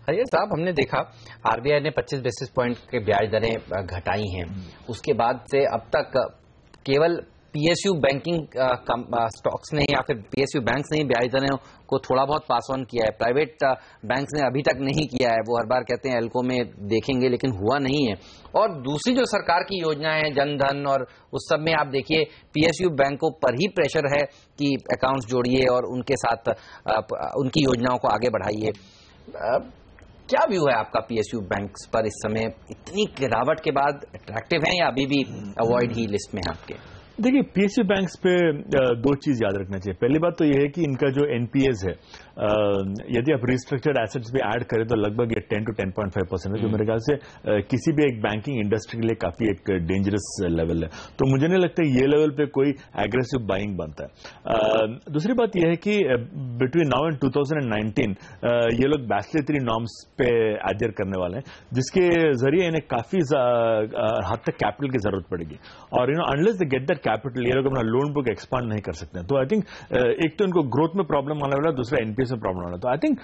D: हरियर साहब, हमने देखा आरबीआई ने 25 बेसिस पॉइंट के ब्याज दरें घटाई हैं, उसके बाद से अब तक केवल पीएसयू बैंकिंग स्टॉक्स ने या फिर पीएसयू बैंक्स ने ही ब्याज दरों को थोड़ा बहुत पास ऑन किया है, प्राइवेट बैंक्स ने अभी तक नहीं किया है। वो हर बार कहते हैं एल्को में देखेंगे, लेकिन हुआ नहीं है। और दूसरी जो सरकार की योजनाएं हैं जनधन और उस सब में आप देखिए पीएसयू बैंकों पर ही प्रेशर है कि अकाउंट्स जोड़िए और उनके साथ उनकी योजनाओं को आगे बढ़ाइए। क्या व्यू है आपका पीएसयू बैंक्स पर इस समय? इतनी गिरावट के बाद अट्रैक्टिव है या अभी भी अवॉइड ही लिस्ट में है आपके?
H: देखिए, पीएसयू बैंक्स पे 2 चीज याद रखना चाहिए। पहली बात तो यह है कि इनका जो एनपीएस है, यदि आप रिस्ट्रक्चर्ड एसेट्स भी ऐड करें तो लगभग ये 10 to 10.5% है, जो मेरे ख्याल से किसी भी एक बैंकिंग इंडस्ट्री के लिए काफी एक डेंजरस लेवल है। तो मुझे नहीं लगता ये लेवल पे कोई एग्रेसिव बाइंग बनता है। दूसरी बात यह है कि बिटवीन नाउ एंड 2019 ये लोग बैचलर 3 नॉर्म्स पे एडजर करने वाले हैं, जिसके जरिए इन्हें काफी हद तक कैपिटल की जरूरत पड़ेगी, और unless they get that capital ये लोग अपना लोन बुक एक्सपांड नहीं कर सकते हैं। तो आई थिंक एक तो इनको ग्रोथ में प्रॉब्लम आने वाला है, दूसरा एनपीएस में प्रॉब्लम आना। तो आई थिंक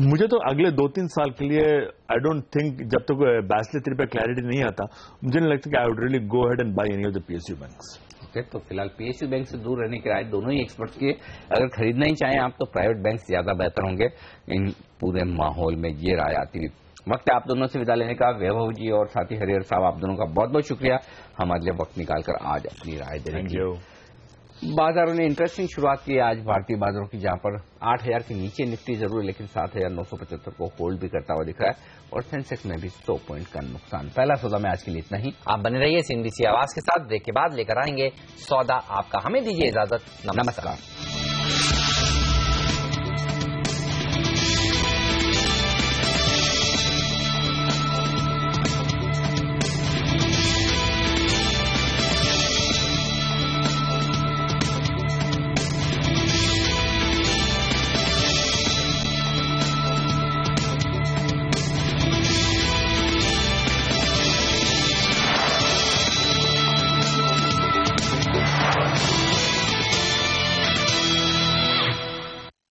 H: मुझे तो अगले 2-3 साल के लिए आई डोंट थिंक, जब तक बैचलर 3 पे क्लैरिटी नहीं आता, मुझे नहीं लगता कि I would really go ahead and by any of the PSU banks.
A: Okay, तो फिलहाल पीएसयू बैंक से दूर रहने की राय दोनों ही एक्सपर्ट्स की। अगर खरीदना ही चाहें आप तो प्राइवेट बैंक ज्यादा बेहतर होंगे इन पूरे माहौल में, ये राय आती है। वक्त है आप दोनों से विदा लेने का। वैभव जी और साथी हरिहर साहब, आप दोनों का बहुत बहुत शुक्रिया हमारे लिए वक्त निकालकर आज अपनी राय देने के लिए। बाजारों ने इंटरेस्टिंग शुरुआत की आज भारतीय बाजारों की, जहां पर 8000 के नीचे निफ्टी जरूर है, लेकिन 7975 को होल्ड भी करता हुआ दिख रहा है, और सेंसेक्स में भी 100 पॉइंट का नुकसान। पहला सौदा में आज के लिए इतना ही।
D: आप बने रहिए सीएनबीसी आवाज के साथ। ब्रेक के बाद लेकर आएंगे सौदा आपका। हमें दीजिए इजाजत। नमस्कार।